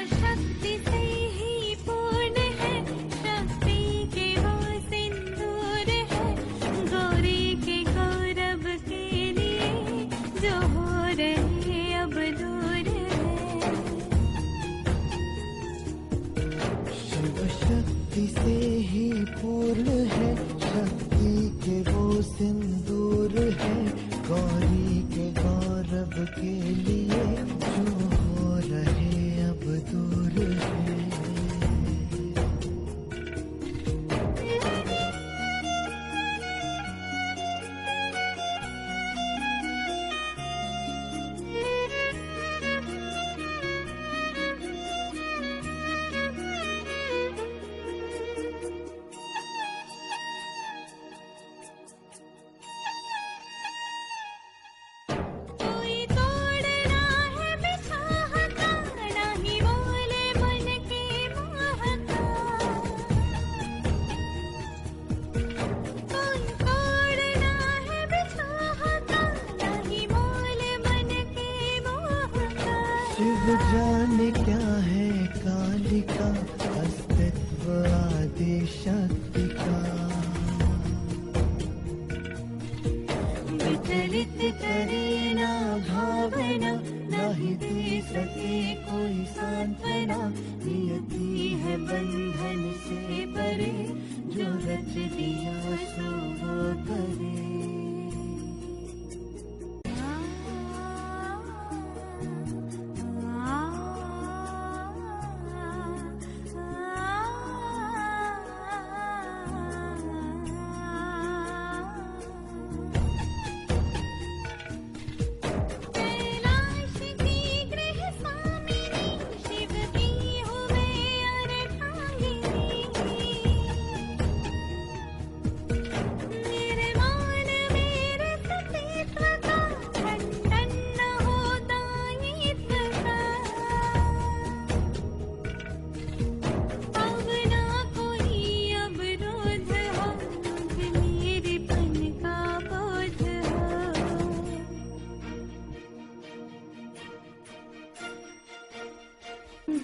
शक्ति से ही पूर्ण है, शक्ति के वो सिंदूर है, गौरी के गौरव के लिए जो हो रहे अब दूर है। शिव शक्ति से ही पूर्ण है, शक्ति के वो सिंदूर है, गौरी के गौरव के लिए जो हो रहे अब दूर है। कोई तोड़ना है बिछाह का, नहीं बोले मन के मोह का। कोई तोड़ना है बिछाह का, नहीं बोले मन के मोह का। शिव जाने क्या है कालिका, अस्तित्व आदि शक्ति का। विचलित करे ना भावना, नहीं दे सके कोई सांत्वना, नियति है बंधन से परे, जो रच दिया सो वो करे। कैलाश की गृह स्वामिनी, शिव की हुए अर्धांगिनी। निर्माण मेरे सतीत्व का, खंडन न हो दायित्व का। अब ना कोई अवरोध हो, मुझ मेरेपन का बोझ हो।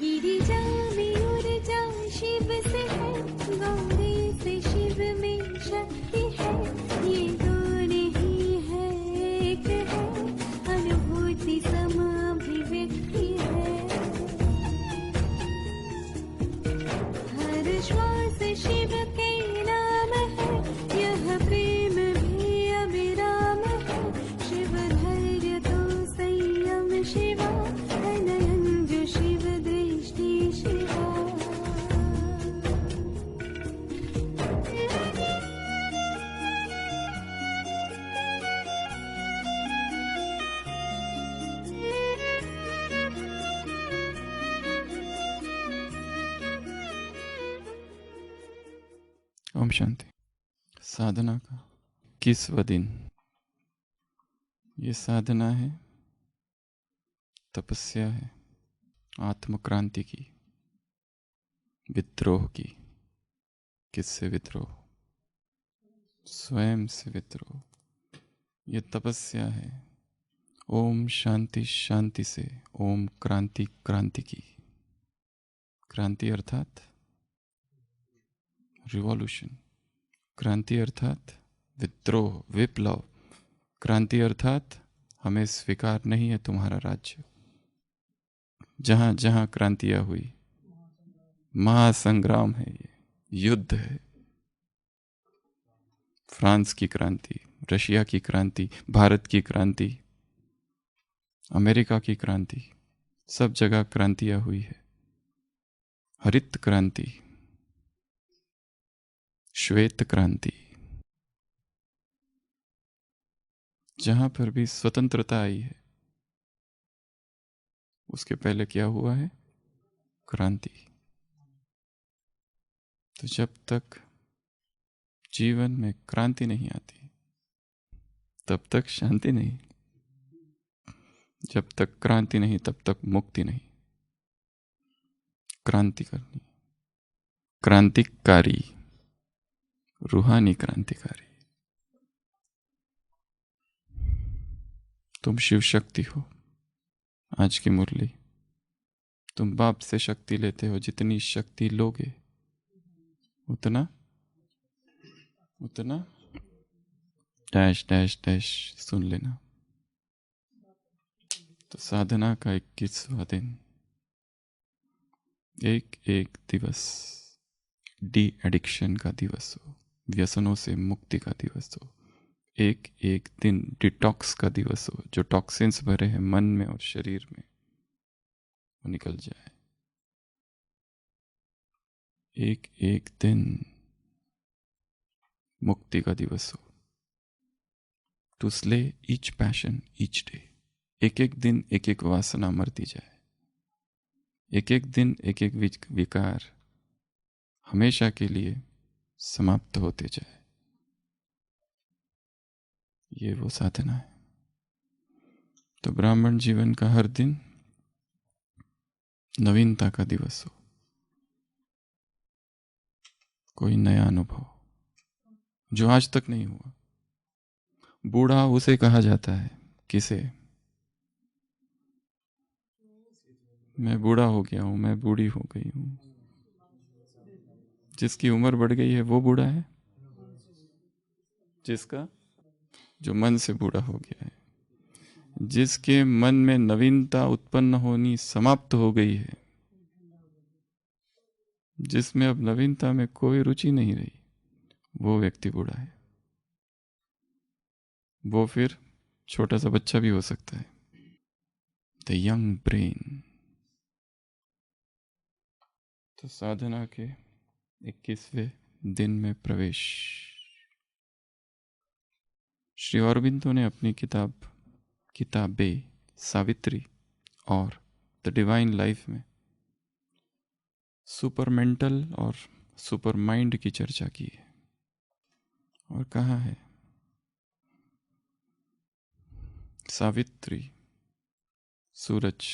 गिरिजा में ऊर्जा शिव से है, गौरी से शिव में शक्ति है, ये दो नहीं है एक है, अनुभूति सम अभिव्यक्ति है। हर श्वास शिव के नाम है, यह प्रेम भी अविराम है। शिव धैर्य तो संयम शिवा, नयन जो शिव दृष्टि शिवा। ओम शांति। साधना का 21वां दिन। ये साधना है, तपस्या है, आत्मक्रांति की, विद्रोह की। किससे विद्रोह? स्वयं से विद्रोह। ये तपस्या है ओम शांति शांति से ओम क्रांति क्रांति की। क्रांति अर्थात रिवॉल्यूशन, क्रांति अर्थात विद्रोह, विप्लव। क्रांति अर्थात हमें स्वीकार नहीं है तुम्हारा राज्य। जहां जहां क्रांतियां हुई, महासंग्राम है, ये युद्ध है। फ्रांस की क्रांति, रशिया की क्रांति, भारत की क्रांति, अमेरिका की क्रांति, सब जगह क्रांतियां हुई है। हरित क्रांति, श्वेत क्रांति, जहां पर भी स्वतंत्रता आई है उसके पहले क्या हुआ है? क्रांति। तो जब तक जीवन में क्रांति नहीं आती तब तक शांति नहीं, जब तक क्रांति नहीं तब तक मुक्ति नहीं। क्रांति करनी, क्रांतिकारी, रूहानी क्रांतिकारी। तुम शिव शक्ति हो। आज की मुरली तुम बाप से शक्ति लेते हो, जितनी शक्ति लोगे उतना उतना डैश डैश डैश सुन लेना। तो साधना का 21वां दिन, एक एक दिवस डी एडिक्शन का दिवस हो, व्यसनों से मुक्ति का दिवस हो। एक एक दिन डिटॉक्स का दिवस हो, जो टॉक्सिन्स भरे हैं मन में और शरीर में वो निकल जाए। एक एक दिन मुक्ति का दिवस हो, to slay each passion each day. एक एक दिन एक एक वासना मरती जाए, एक एक दिन एक एक विकार हमेशा के लिए समाप्त होते जाए। ये वो साधना है। तो ब्राह्मण जीवन का हर दिन नवीनता का दिवस हो, कोई नया अनुभव जो आज तक नहीं हुआ। बूढ़ा उसे कहा जाता है, किसे? मैं बूढ़ा हो गया हूं, मैं बूढ़ी हो गई हूं। जिसकी उम्र बढ़ गई है वो बूढ़ा है? जिसका जो मन से बूढ़ा हो गया है, जिसके मन में नवीनता उत्पन्न होनी समाप्त हो गई है, जिसमें अब नवीनता में कोई रुचि नहीं रही, वो व्यक्ति बूढ़ा है। वो फिर छोटा सा बच्चा भी हो सकता है। The young brain. तो साधना के 21वें दिन में प्रवेश। श्री अरबिंदो ने अपनी किताबें सावित्री और द डिवाइन लाइफ में सुपर मेंटल और सुपर माइंड की चर्चा की है और कहा है सावित्री सूरज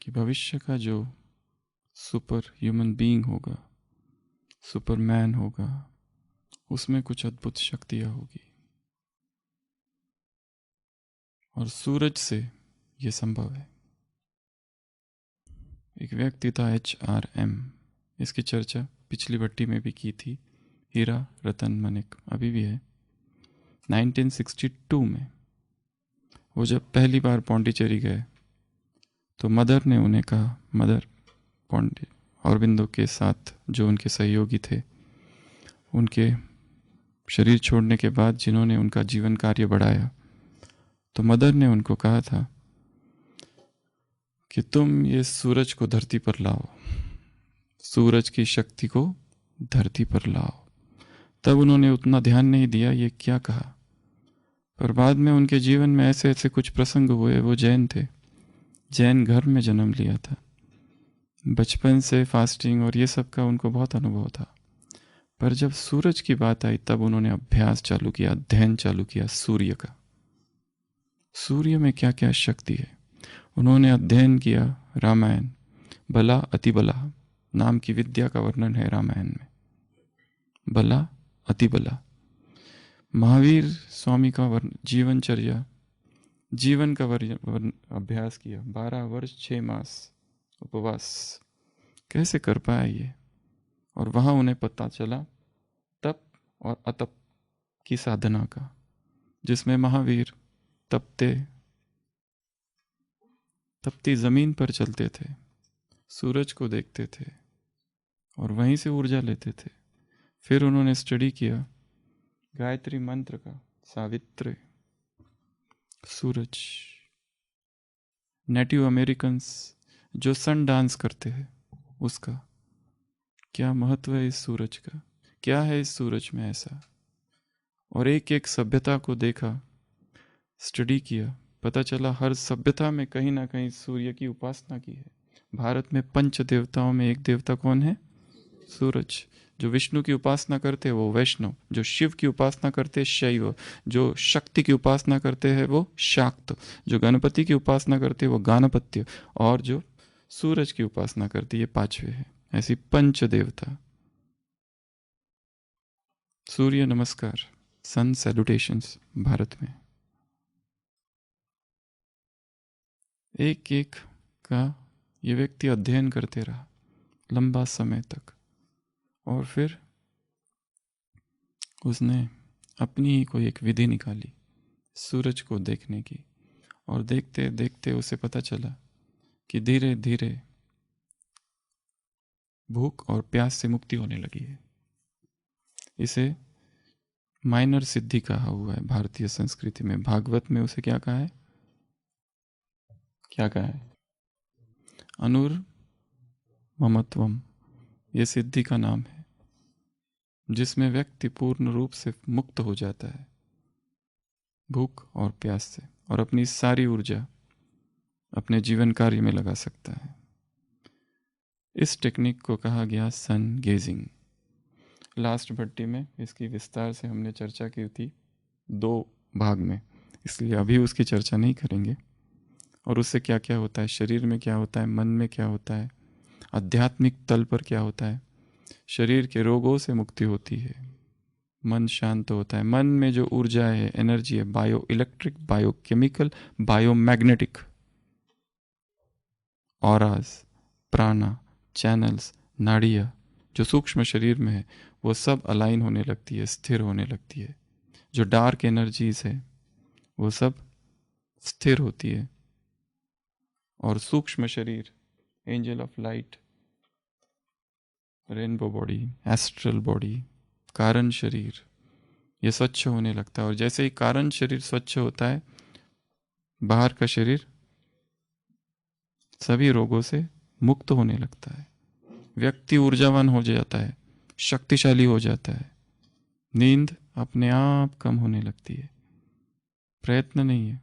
कि भविष्य का जो सुपर ह्यूमन बीइंग होगा, सुपरमैन होगा, उसमें कुछ अद्भुत शक्तियां होगी और सूरज से यह संभव है। एक व्यक्ति था HRM, इसकी चर्चा पिछली भट्टी में भी की थी, हीरा रतन मनिक, अभी भी है। 1962 में वो जब पहली बार पौंडीचेरी गए तो मदर ने उन्हें कहा, मदर अरबिंदो के साथ जो उनके सहयोगी थे, उनके शरीर छोड़ने के बाद जिन्होंने उनका जीवन कार्य बढ़ाया, तो मदर ने उनको कहा था कि तुम ये सूरज को धरती पर लाओ, सूरज की शक्ति को धरती पर लाओ। तब उन्होंने उतना ध्यान नहीं दिया ये क्या कहा, पर बाद में उनके जीवन में ऐसे ऐसे कुछ प्रसंग हुए। वो जैन थे, जैन घर में जन्म लिया था, बचपन से फास्टिंग और ये सब का उनको बहुत अनुभव था। पर जब सूरज की बात आई तब उन्होंने अभ्यास चालू किया, अध्ययन चालू किया सूर्य का, सूर्य में क्या क्या शक्ति है। उन्होंने अध्ययन किया रामायण, बला अतिबला नाम की विद्या का वर्णन है रामायण में, बला अतिबला। महावीर स्वामी का जीवनचर्या, जीवन का अभ्यास किया, 12 वर्ष 6 मास उपवास कैसे कर पाया ये। और वहां उन्हें पता चला तप और अतप की साधना का, जिसमें महावीर तपती जमीन पर चलते थे, सूरज को देखते थे और वहीं से ऊर्जा लेते थे। फिर उन्होंने स्टडी किया गायत्री मंत्र का, सावित्री, सूरज। नेटिव अमेरिकन्स जो सन डांस करते हैं, उसका क्या महत्व है, इस सूरज का क्या है, इस सूरज में ऐसा। और एक एक सभ्यता को देखा, स्टडी किया, पता चला हर सभ्यता में कहीं ना कहीं सूर्य की उपासना की है। भारत में 5 देवताओं में एक देवता कौन है? सूरज। जो विष्णु की उपासना करते हैं वो वैष्णव, जो शिव की उपासना करते हैं शैव, जो शक्ति की उपासना करते हैं वो शाक्त, जो गणपति की उपासना करते हैं वो गाणपत्य, और जो सूरज की उपासना करती है 5वें है। ऐसी 5 देवता। सूर्य नमस्कार, सन सैल्यूटेशंस भारत में एक एक का ये व्यक्ति अध्ययन करते रहा लंबा समय तक, और फिर उसने अपनी ही कोई एक विधि निकाली सूरज को देखने की, और देखते देखते उसे पता चला कि धीरे धीरे भूख और प्यास से मुक्ति होने लगी है। इसे माइनर सिद्धि कहा हुआ है भारतीय संस्कृति में। भागवत में उसे क्या कहा है? क्या कहा है? अनुर ममत्वम, ये सिद्धि का नाम है, जिसमें व्यक्ति पूर्ण रूप से मुक्त हो जाता है भूख और प्यास से, और अपनी सारी ऊर्जा अपने जीवन कार्य में लगा सकता है। इस टेक्निक को कहा गया सन गेजिंग। लास्ट भट्टी में इसकी विस्तार से हमने चर्चा की थी 2 भाग में, इसलिए अभी उसकी चर्चा नहीं करेंगे। और उससे क्या क्या होता है, शरीर में क्या होता है, मन में क्या होता है, आध्यात्मिक तल पर क्या होता है। शरीर के रोगों से मुक्ति होती है, मन शांत होता है, मन में जो ऊर्जा है, एनर्जी है, bio electric, bio chemical, bio magnetic, auras, प्राणा, चैनल्स, नाड़ियाँ जो सूक्ष्म शरीर में है वो सब अलाइन होने लगती है, स्थिर होने लगती है। जो डार्क एनर्जीज है वो सब स्थिर होती है, और सूक्ष्म शरीर, angel of light, rainbow body, astral body, कारण शरीर, ये स्वच्छ होने लगता है। और जैसे ही कारण शरीर स्वच्छ होता है, बाहर का शरीर सभी रोगों से मुक्त होने लगता है। व्यक्ति ऊर्जावान हो जाता है, शक्तिशाली हो जाता है। नींद अपने आप कम होने लगती है, प्रयत्न नहीं है।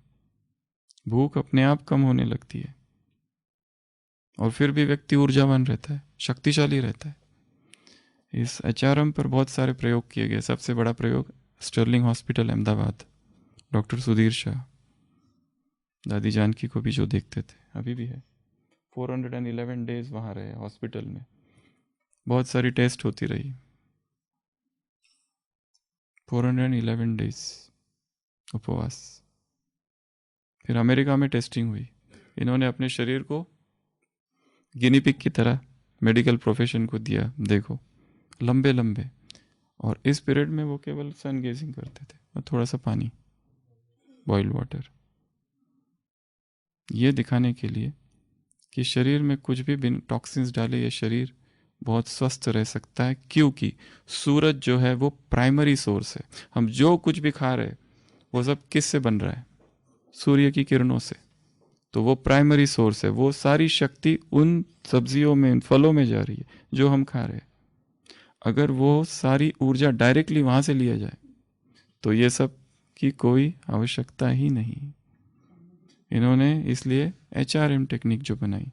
भूख अपने आप कम होने लगती है, और फिर भी व्यक्ति ऊर्जावान रहता है, शक्तिशाली रहता है। इस एचआरएम पर बहुत सारे प्रयोग किए गए। सबसे बड़ा प्रयोग Sterling hospital Ahmedabad, doctor Sudhir Shah, दादी जानकी को भी जो देखते थे, अभी भी है। 411 डेज वहाँ रहे हॉस्पिटल में, बहुत सारी टेस्ट होती रही। 411 डेज उपवास। फिर अमेरिका में टेस्टिंग हुई। इन्होंने अपने शरीर को गिनी पिग की तरह मेडिकल प्रोफेशन को दिया, देखो लंबे लंबे। और इस पीरियड में वो केवल सन गेजिंग करते थे और थोड़ा सा पानी, बॉइल्ड वाटर, ये दिखाने के लिए कि शरीर में कुछ भी बिन टॉक्सिन्स डाले ये शरीर बहुत स्वस्थ रह सकता है। क्योंकि सूरज जो है वो प्राइमरी सोर्स है। हम जो कुछ भी खा रहे हैं वो सब किस से बन रहा है? सूर्य की किरणों से। तो वो प्राइमरी सोर्स है। वो सारी शक्ति उन सब्जियों में, उन फलों में जा रही है जो हम खा रहे हैं। अगर वो सारी ऊर्जा डायरेक्टली वहां से लिया जाए तो ये सब की कोई आवश्यकता ही नहीं। इन्होंने इसलिए एचआरएम टेक्निक जो बनाई,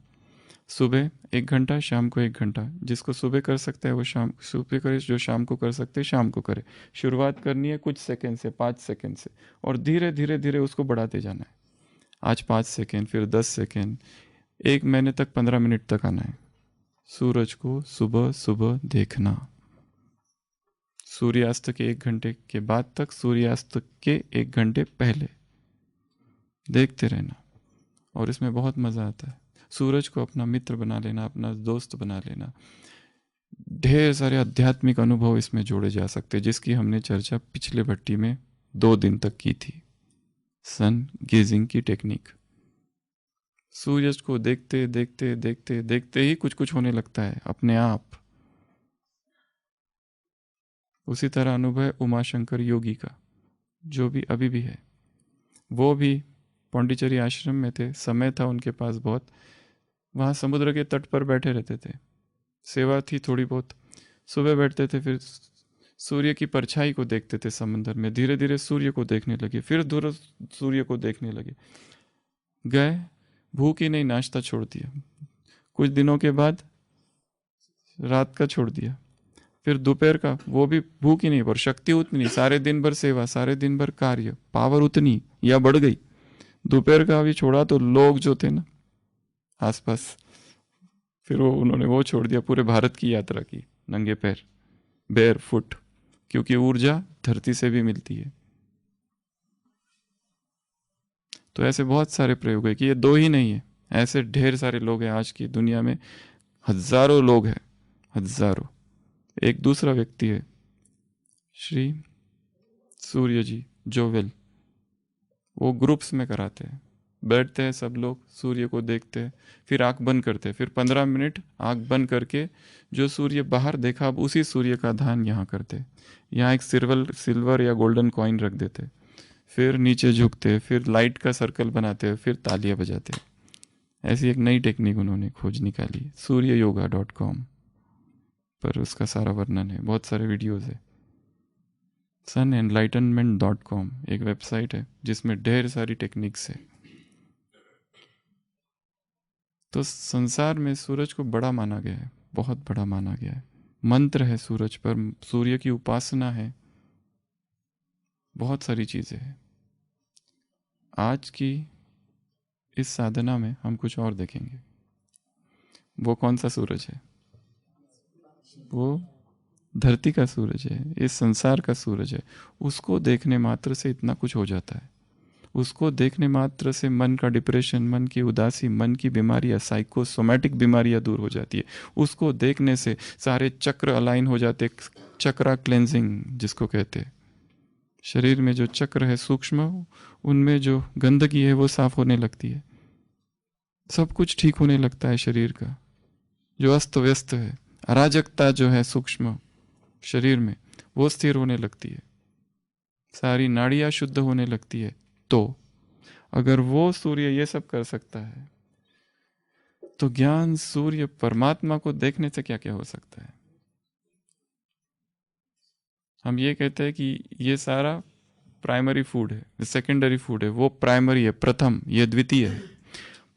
सुबह 1 घंटा, शाम को 1 घंटा। जिसको सुबह कर सकता है वो शाम सुबह करे, जो शाम को कर सकते हैं शाम को करे। शुरुआत करनी है कुछ सेकंड से, 5 सेकंड से, और धीरे धीरे धीरे उसको बढ़ाते जाना है। आज 5 सेकंड, फिर 10 सेकंड, 1 महीने तक 15 मिनट तक आना है। सूरज को सुबह सुबह देखना, सूर्यास्त के 1 घंटे के बाद तक, सूर्यास्त के 1 घंटे पहले देखते रहना, और इसमें बहुत मजा आता है। सूरज को अपना मित्र बना लेना, अपना दोस्त बना लेना। ढेर सारे आध्यात्मिक अनुभव इसमें जोड़े जा सकते, जिसकी हमने चर्चा पिछले भट्टी में 2 दिन तक की थी। सन गेजिंग की टेक्निक। सूरज को देखते देखते देखते देखते ही कुछ कुछ होने लगता है अपने आप। उसी तरह अनुभव उमाशंकर योगी का, जो भी अभी भी है, वो भी पौंडीचेरी आश्रम में थे। समय था उनके पास बहुत, वहाँ समुद्र के तट पर बैठे रहते थे। सेवा थी थोड़ी बहुत, सुबह बैठते थे, फिर सूर्य की परछाई को देखते थे समंदर में। धीरे धीरे सूर्य को देखने लगे, फिर दूर सूर्य को देखने लगे। गए, भूख ही नहीं, नाश्ता छोड़ दिया। कुछ दिनों के बाद रात का छोड़ दिया, फिर दोपहर का, वो भी भूख ही नहीं, पर शक्ति उतनी नहीं। सारे दिन भर सेवा, सारे दिन भर कार्य, पावर उतनी या बढ़ गई। दोपहर का भी छोड़ा तो लोग जो थे ना आसपास, फिर उन्होंने वो छोड़ दिया। पूरे भारत की यात्रा की नंगे पैर, बेयर फुट, क्योंकि ऊर्जा धरती से भी मिलती है। तो ऐसे बहुत सारे प्रयोग है कि ये 2 ही नहीं है, ऐसे ढेर सारे लोग हैं आज की दुनिया में, हजारों लोग हैं, हजारों। एक दूसरा व्यक्ति है श्री सूर्य जी जोवेल, वो ग्रुप्स में कराते हैं, बैठते हैं सब लोग, सूर्य को देखते हैं, फिर आंख बंद करते हैं, फिर 15 मिनट आंख बंद करके जो सूर्य बाहर देखा अब उसी सूर्य का ध्यान यहाँ करते, यहाँ एक सिल्वर या गोल्डन कॉइन रख देते, फिर नीचे झुकते, फिर लाइट का सर्कल बनाते, फिर तालियां बजाते। ऐसी एक नई टेक्निक उन्होंने खोज निकाली, suryayoga.com पर उसका सारा वर्णन है, बहुत सारे वीडियोस है। sunenlightenment.com एक वेबसाइट है जिसमें ढेर सारी टेक्निक्स है। तो संसार में सूरज को बड़ा माना गया है, बहुत बड़ा माना गया है, मंत्र है सूरज पर, सूर्य की उपासना है, बहुत सारी चीजें हैं। आज की इस साधना में हम कुछ और देखेंगे। वो कौन सा सूरज है? वो धरती का सूरज है, इस संसार का सूरज है। उसको देखने मात्र से इतना कुछ हो जाता है। उसको देखने मात्र से मन का डिप्रेशन, मन की उदासी, मन की बीमारियां, साइकोसोमैटिक बीमारियां दूर हो जाती है। उसको देखने से सारे चक्र अलाइन हो जाते, चक्रा क्लेंजिंग जिसको कहते हैं। शरीर में जो चक्र है सूक्ष्म, उनमें जो गंदगी है वो साफ होने लगती है, सब कुछ ठीक होने लगता है। शरीर का जो अस्त व्यस्त है, अराजकता जो है सूक्ष्म शरीर में, वो स्थिर होने लगती है, सारी नाड़ियां शुद्ध होने लगती है। तो अगर वो सूर्य ये सब कर सकता है, तो ज्ञान सूर्य परमात्मा को देखने से क्या क्या हो सकता है। हम ये कहते हैं कि ये सारा प्राइमरी फूड है, सेकेंडरी फूड है, वो प्राइमरी है, प्रथम, ये द्वितीय है।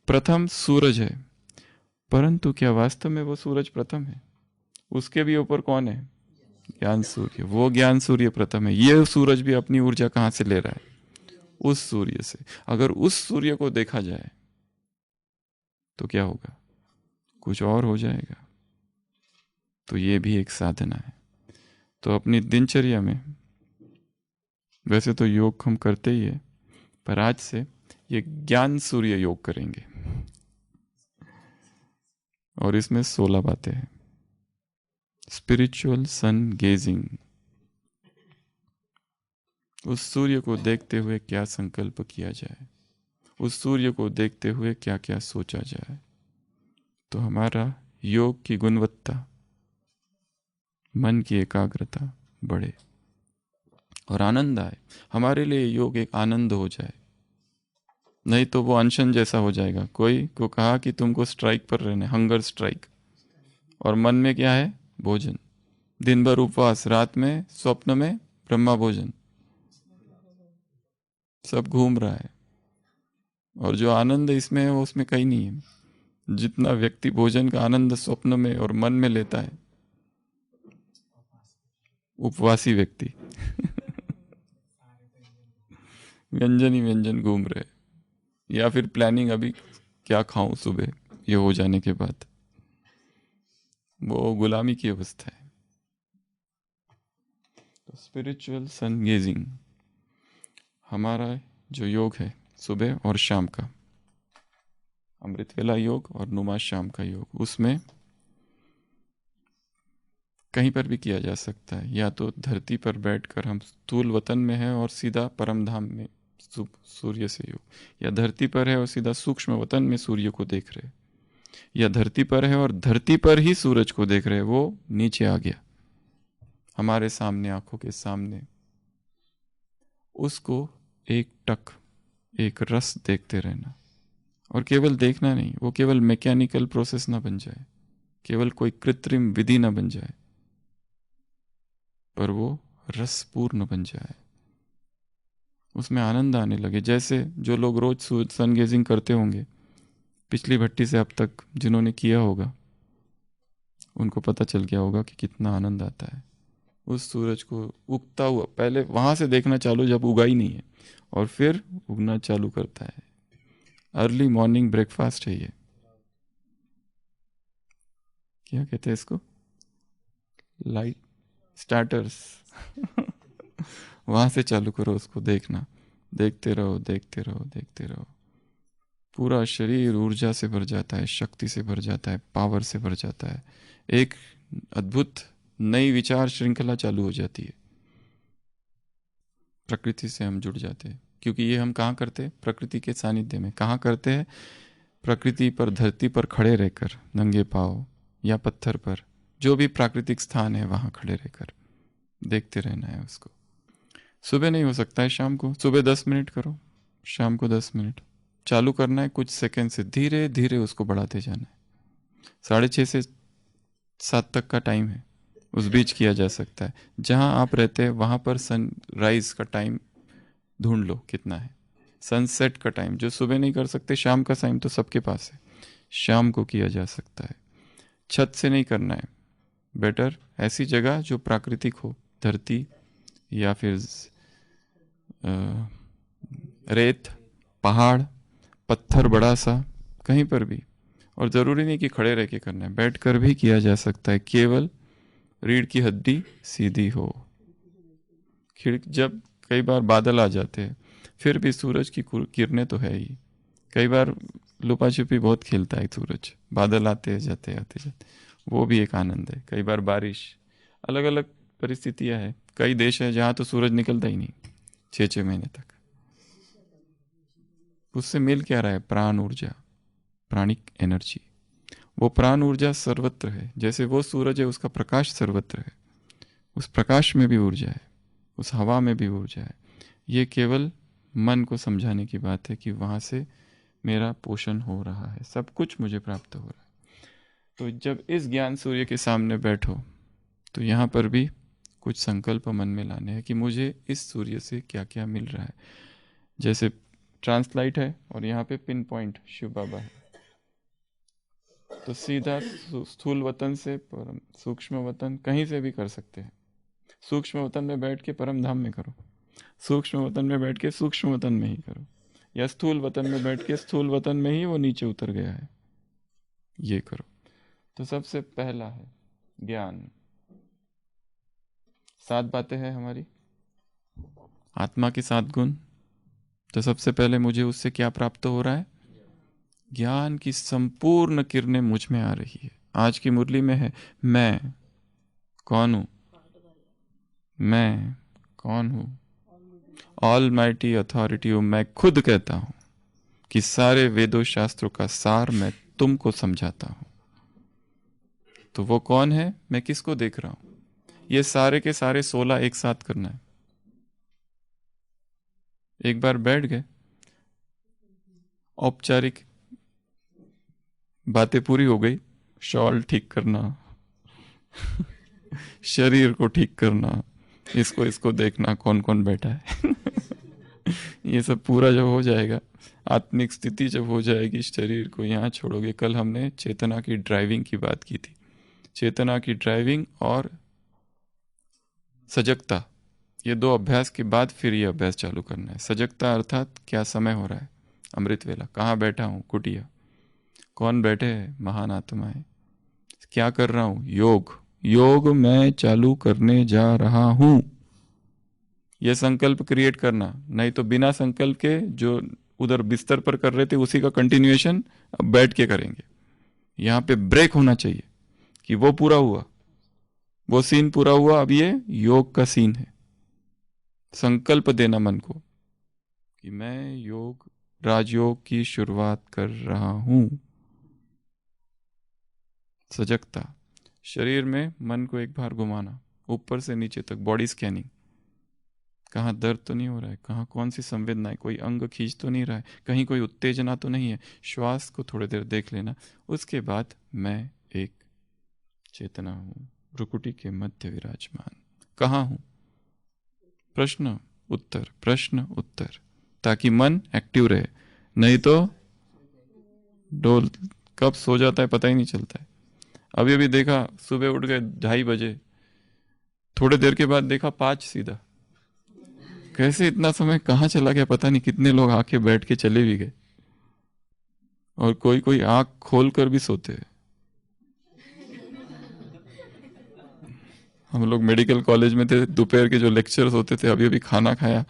प्रथम सूरज है, परंतु क्या वास्तव में वो सूरज प्रथम है? उसके भी ऊपर कौन है? ज्ञान सूर्य। वो ज्ञान सूर्य प्रथम है। ये सूरज भी अपनी ऊर्जा कहां से ले रहा है? उस सूर्य से। अगर उस सूर्य को देखा जाए तो क्या होगा? कुछ और हो जाएगा। तो ये भी एक साधना है। तो अपनी दिनचर्या में, वैसे तो योग हम करते ही है, पर आज से ये ज्ञान सूर्य योग करेंगे। और इसमें 16 बातें हैं। Spiritual sun gazing. उस सूर्य को देखते हुए क्या संकल्प किया जाए, उस सूर्य को देखते हुए क्या क्या सोचा जाए, तो हमारा योग की गुणवत्ता, मन की एकाग्रता बढ़े और आनंद आए। हमारे लिए योग एक आनंद हो जाए, नहीं तो वो अनशन जैसा हो जाएगा। कोई को कहा कि तुमको स्ट्राइक पर रहना, हंगर स्ट्राइक, और मन में क्या है? भोजन। दिन भर उपवास, रात में स्वप्न में ब्रह्मा भोजन, सब घूम रहा है। और जो आनंद इसमें है वो उसमें कहीं नहीं है। जितना व्यक्ति भोजन का आनंद स्वप्न में और मन में लेता है, उपवासी व्यक्ति व्यंजन ही व्यंजन घूम रहे, या फिर प्लानिंग अभी क्या खाऊं सुबह, ये हो जाने के बाद, वो गुलामी की अवस्था है। तो स्पिरिचुअल सन गेजिंग हमारा जो योग है सुबह और शाम का, अमृत वेला योग और नुमा शाम का योग, उसमें कहीं पर भी किया जा सकता है। या तो धरती पर बैठकर हम स्थूल वतन में हैं और सीधा परम धाम में सूर्य से योग, या धरती पर है और सीधा सूक्ष्म वतन में सूर्य को देख रहे, या धरती पर है और धरती पर ही सूरज को देख रहे, वो नीचे आ गया हमारे सामने, आंखों के सामने। उसको एक टक, एक रस देखते रहना। और केवल देखना नहीं, वो केवल मैकेनिकल प्रोसेस ना बन जाए, केवल कोई कृत्रिम विधि ना बन जाए, पर वो रसपूर्ण बन जाए, उसमें आनंद आने लगे। जैसे जो लोग रोज सन गेजिंग करते होंगे, पिछली भट्टी से अब तक जिन्होंने किया होगा, उनको पता चल गया होगा कि कितना आनंद आता है उस सूरज को उगता हुआ। पहले वहां से देखना चालू जब उगा ही नहीं है, और फिर उगना चालू करता है। अर्ली मॉर्निंग ब्रेकफास्ट है ये, क्या कहते हैं इसको? लाइट स्टार्टर्स वहां से चालू करो उसको देखना, देखते रहो, देखते रहो, देखते रहो। पूरा शरीर ऊर्जा से भर जाता है, शक्ति से भर जाता है, पावर से भर जाता है। एक अद्भुत नई विचार श्रृंखला चालू हो जाती है। प्रकृति से हम जुड़ जाते हैं, क्योंकि ये हम कहाँ करते हैं? प्रकृति के सानिध्य में। कहाँ करते हैं? प्रकृति पर, धरती पर खड़े रहकर, नंगे पाँव या पत्थर पर, जो भी प्राकृतिक स्थान है वहाँ खड़े रहकर देखते रहना है उसको। सुबह नहीं हो सकता है, शाम को। सुबह 10 मिनट करो, शाम को 10 मिनट चालू करना है। कुछ सेकंड से धीरे धीरे उसको बढ़ाते जाना है। 6:30 से 7 तक का टाइम है, उस बीच किया जा सकता है। जहाँ आप रहते हैं वहाँ पर सनराइज का टाइम ढूंढ लो कितना है, सनसेट का टाइम। जो सुबह नहीं कर सकते, शाम का टाइम तो सबके पास है, शाम को किया जा सकता है। छत से नहीं करना है, बेटर ऐसी जगह जो प्राकृतिक हो, धरती या फिर रेत, पहाड़, पत्थर बड़ा सा, कहीं पर भी। और ज़रूरी नहीं कि खड़े रह के करना है, बैठ कर भी किया जा सकता है। केवल रीढ़ की हड्डी सीधी हो। जब कई बार बादल आ जाते हैं, फिर भी सूरज की किरणें तो है ही। कई बार लुपा छुपी बहुत खेलता है सूरज, बादल आते जाते आते जाते, वो भी एक आनंद है। कई बार बारिश, अलग अलग परिस्थितियां हैं। कई देश हैं जहाँ तो सूरज निकलता ही नहीं 6-6 महीने तक। उससे मिल क्या रहा है? प्राण ऊर्जा, प्राणिक एनर्जी। वो प्राण ऊर्जा सर्वत्र है। जैसे वो सूरज है, उसका प्रकाश सर्वत्र है, उस प्रकाश में भी ऊर्जा है, उस हवा में भी ऊर्जा है। ये केवल मन को समझाने की बात है कि वहाँ से मेरा पोषण हो रहा है, सब कुछ मुझे प्राप्त हो रहा है। तो जब इस ज्ञान सूर्य के सामने बैठो तो यहाँ पर भी कुछ संकल्प मन में लाने हैं कि मुझे इस सूर्य से क्या क्या मिल रहा है। जैसे ट्रांसलाइट है और यहाँ पे पिन पॉइंट शिव बाबा है, तो सीधा स्थूल वतन से परम सूक्ष्म वतन कहीं से भी कर सकते हैं। सूक्ष्म वतन में बैठ के परम धाम में करो, सूक्ष्म वतन में बैठ के सूक्ष्म वतन में ही करो, या स्थूल वतन में बैठ के स्थूल वतन में ही वो नीचे उतर गया है, ये करो। तो सबसे पहला है ज्ञान। 7 बातें हैं हमारी आत्मा की, 7 गुण। तो सबसे पहले मुझे उससे क्या प्राप्त हो रहा है? ज्ञान की संपूर्ण किरणें मुझ में आ रही है। आज की मुरली में है, मैं कौन हूं? मैं कौन हूं? ऑलमाइटी अथॉरिटी हूं। मैं खुद कहता हूं कि सारे वेदों शास्त्रों का सार मैं तुमको समझाता हूं। तो वो कौन है? मैं किसको देख रहा हूं? ये सारे के सारे 16 एक साथ करना है। एक बार बैठ गए, औपचारिक बातें पूरी हो गई। शॉल ठीक करना, शरीर को ठीक करना, इसको देखना कौन कौन बैठा है ये सब पूरा जब हो जाएगा, आत्मिक स्थिति जब हो जाएगी, शरीर को यहाँ छोड़ोगे। कल हमने चेतना की ड्राइविंग की बात की थी। चेतना की ड्राइविंग और सजगता, ये 2 अभ्यास के बाद फिर ये अभ्यास चालू करना है। सजगता अर्थात क्या समय हो रहा है, अमृत वेला, कहाँ बैठा हूँ, कुटिया, कौन बैठे हैं, महान आत्माएं, क्या कर रहा हूँ, योग मैं चालू करने जा रहा हूँ। यह संकल्प क्रिएट करना, नहीं तो बिना संकल्प के जो उधर बिस्तर पर कर रहे थे उसी का कंटिन्यूएशन अब बैठ के करेंगे। यहाँ पे ब्रेक होना चाहिए कि वो पूरा हुआ, वो सीन पूरा हुआ, अब ये योग का सीन है। संकल्प देना मन को कि मैं योग, राजयोग की शुरुआत कर रहा हूं। सजगता, शरीर में मन को एक बार घुमाना ऊपर से नीचे तक, बॉडी स्कैनिंग, कहाँ दर्द तो नहीं हो रहा है, कहाँ कौन सी संवेदना है, कोई अंग खींच तो नहीं रहा है, कहीं कोई उत्तेजना तो नहीं है। श्वास को थोड़ी देर देख लेना। उसके बाद मैं एक चेतना हूं, भ्रुकुटी के मध्य विराजमान। कहाँ हूं? प्रश्न उत्तर, प्रश्न उत्तर, ताकि मन एक्टिव रहे। नहीं तो डोल कब सो जाता है पता ही नहीं चलता है। अभी अभी देखा, सुबह उठ गए 2:30 बजे, थोड़ी देर के बाद देखा 5 सीधा। कैसे इतना समय कहाँ चला गया पता नहीं। कितने लोग आके बैठ के चले भी गए, और कोई कोई आंख खोल कर भी सोते हैं। हम लोग मेडिकल कॉलेज में थे, दोपहर के जो लेक्चर्स होते थे, अभी अभी खाना खाया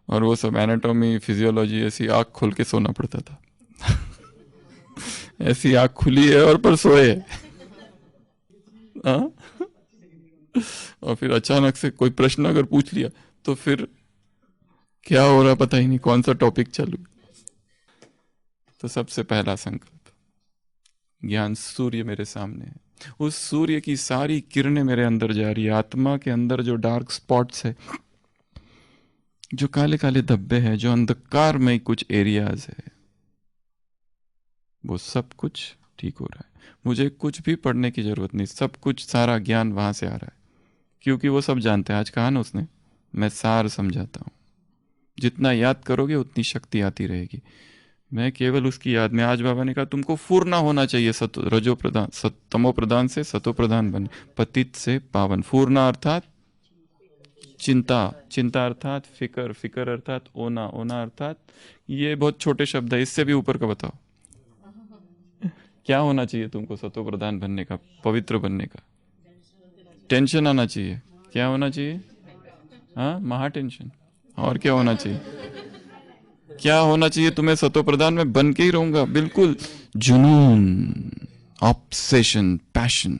और वो सब एनाटॉमी, फिजियोलॉजी, ऐसी आंख खोल के सोना पड़ता था ऐसी आंख खुली है और पर सोए है। हाँ? और फिर अचानक से कोई प्रश्न अगर पूछ लिया तो फिर क्या हो रहा पता ही नहीं, कौन सा टॉपिक चालू। तो सबसे पहला संकल्प, ज्ञान सूर्य मेरे सामने है, उस सूर्य की सारी किरणें मेरे अंदर जा रही है। आत्मा के अंदर जो डार्क स्पॉट्स है, जो काले काले धब्बे हैं, जो अंधकार में कुछ एरियाज है, वो सब कुछ ठीक हो रहा है। मुझे कुछ भी पढ़ने की जरूरत नहीं, सब कुछ सारा ज्ञान वहां से आ रहा है, क्योंकि वो सब जानते हैं। आज कहा ना उसने, मैं सार समझाता हूं। जितना याद करोगे उतनी शक्ति आती रहेगी। मैं केवल उसकी याद में, आज बाबा ने कहा तुमको फूरना होना चाहिए, रजो प्रधान तमो प्रधान से सतो प्रधान बने, पतित से पावन। फूरना अर्थात चिंता, चिंता अर्थात फिकर, फिकर अर्थात ओना, ओना अर्थात, ये बहुत छोटे शब्द है, इससे भी ऊपर का बताओ क्या होना चाहिए तुमको सतो प्रधान बनने का, पवित्र बनने का? टेंशन आना चाहिए। क्या होना चाहिए? हाँ, महा टेंशन। और क्या होना चाहिए? क्या होना चाहिए तुम्हें? सतो प्रधान में बन के ही रहूंगा, बिल्कुल। जुनून, ऑब्सेशन, पैशन,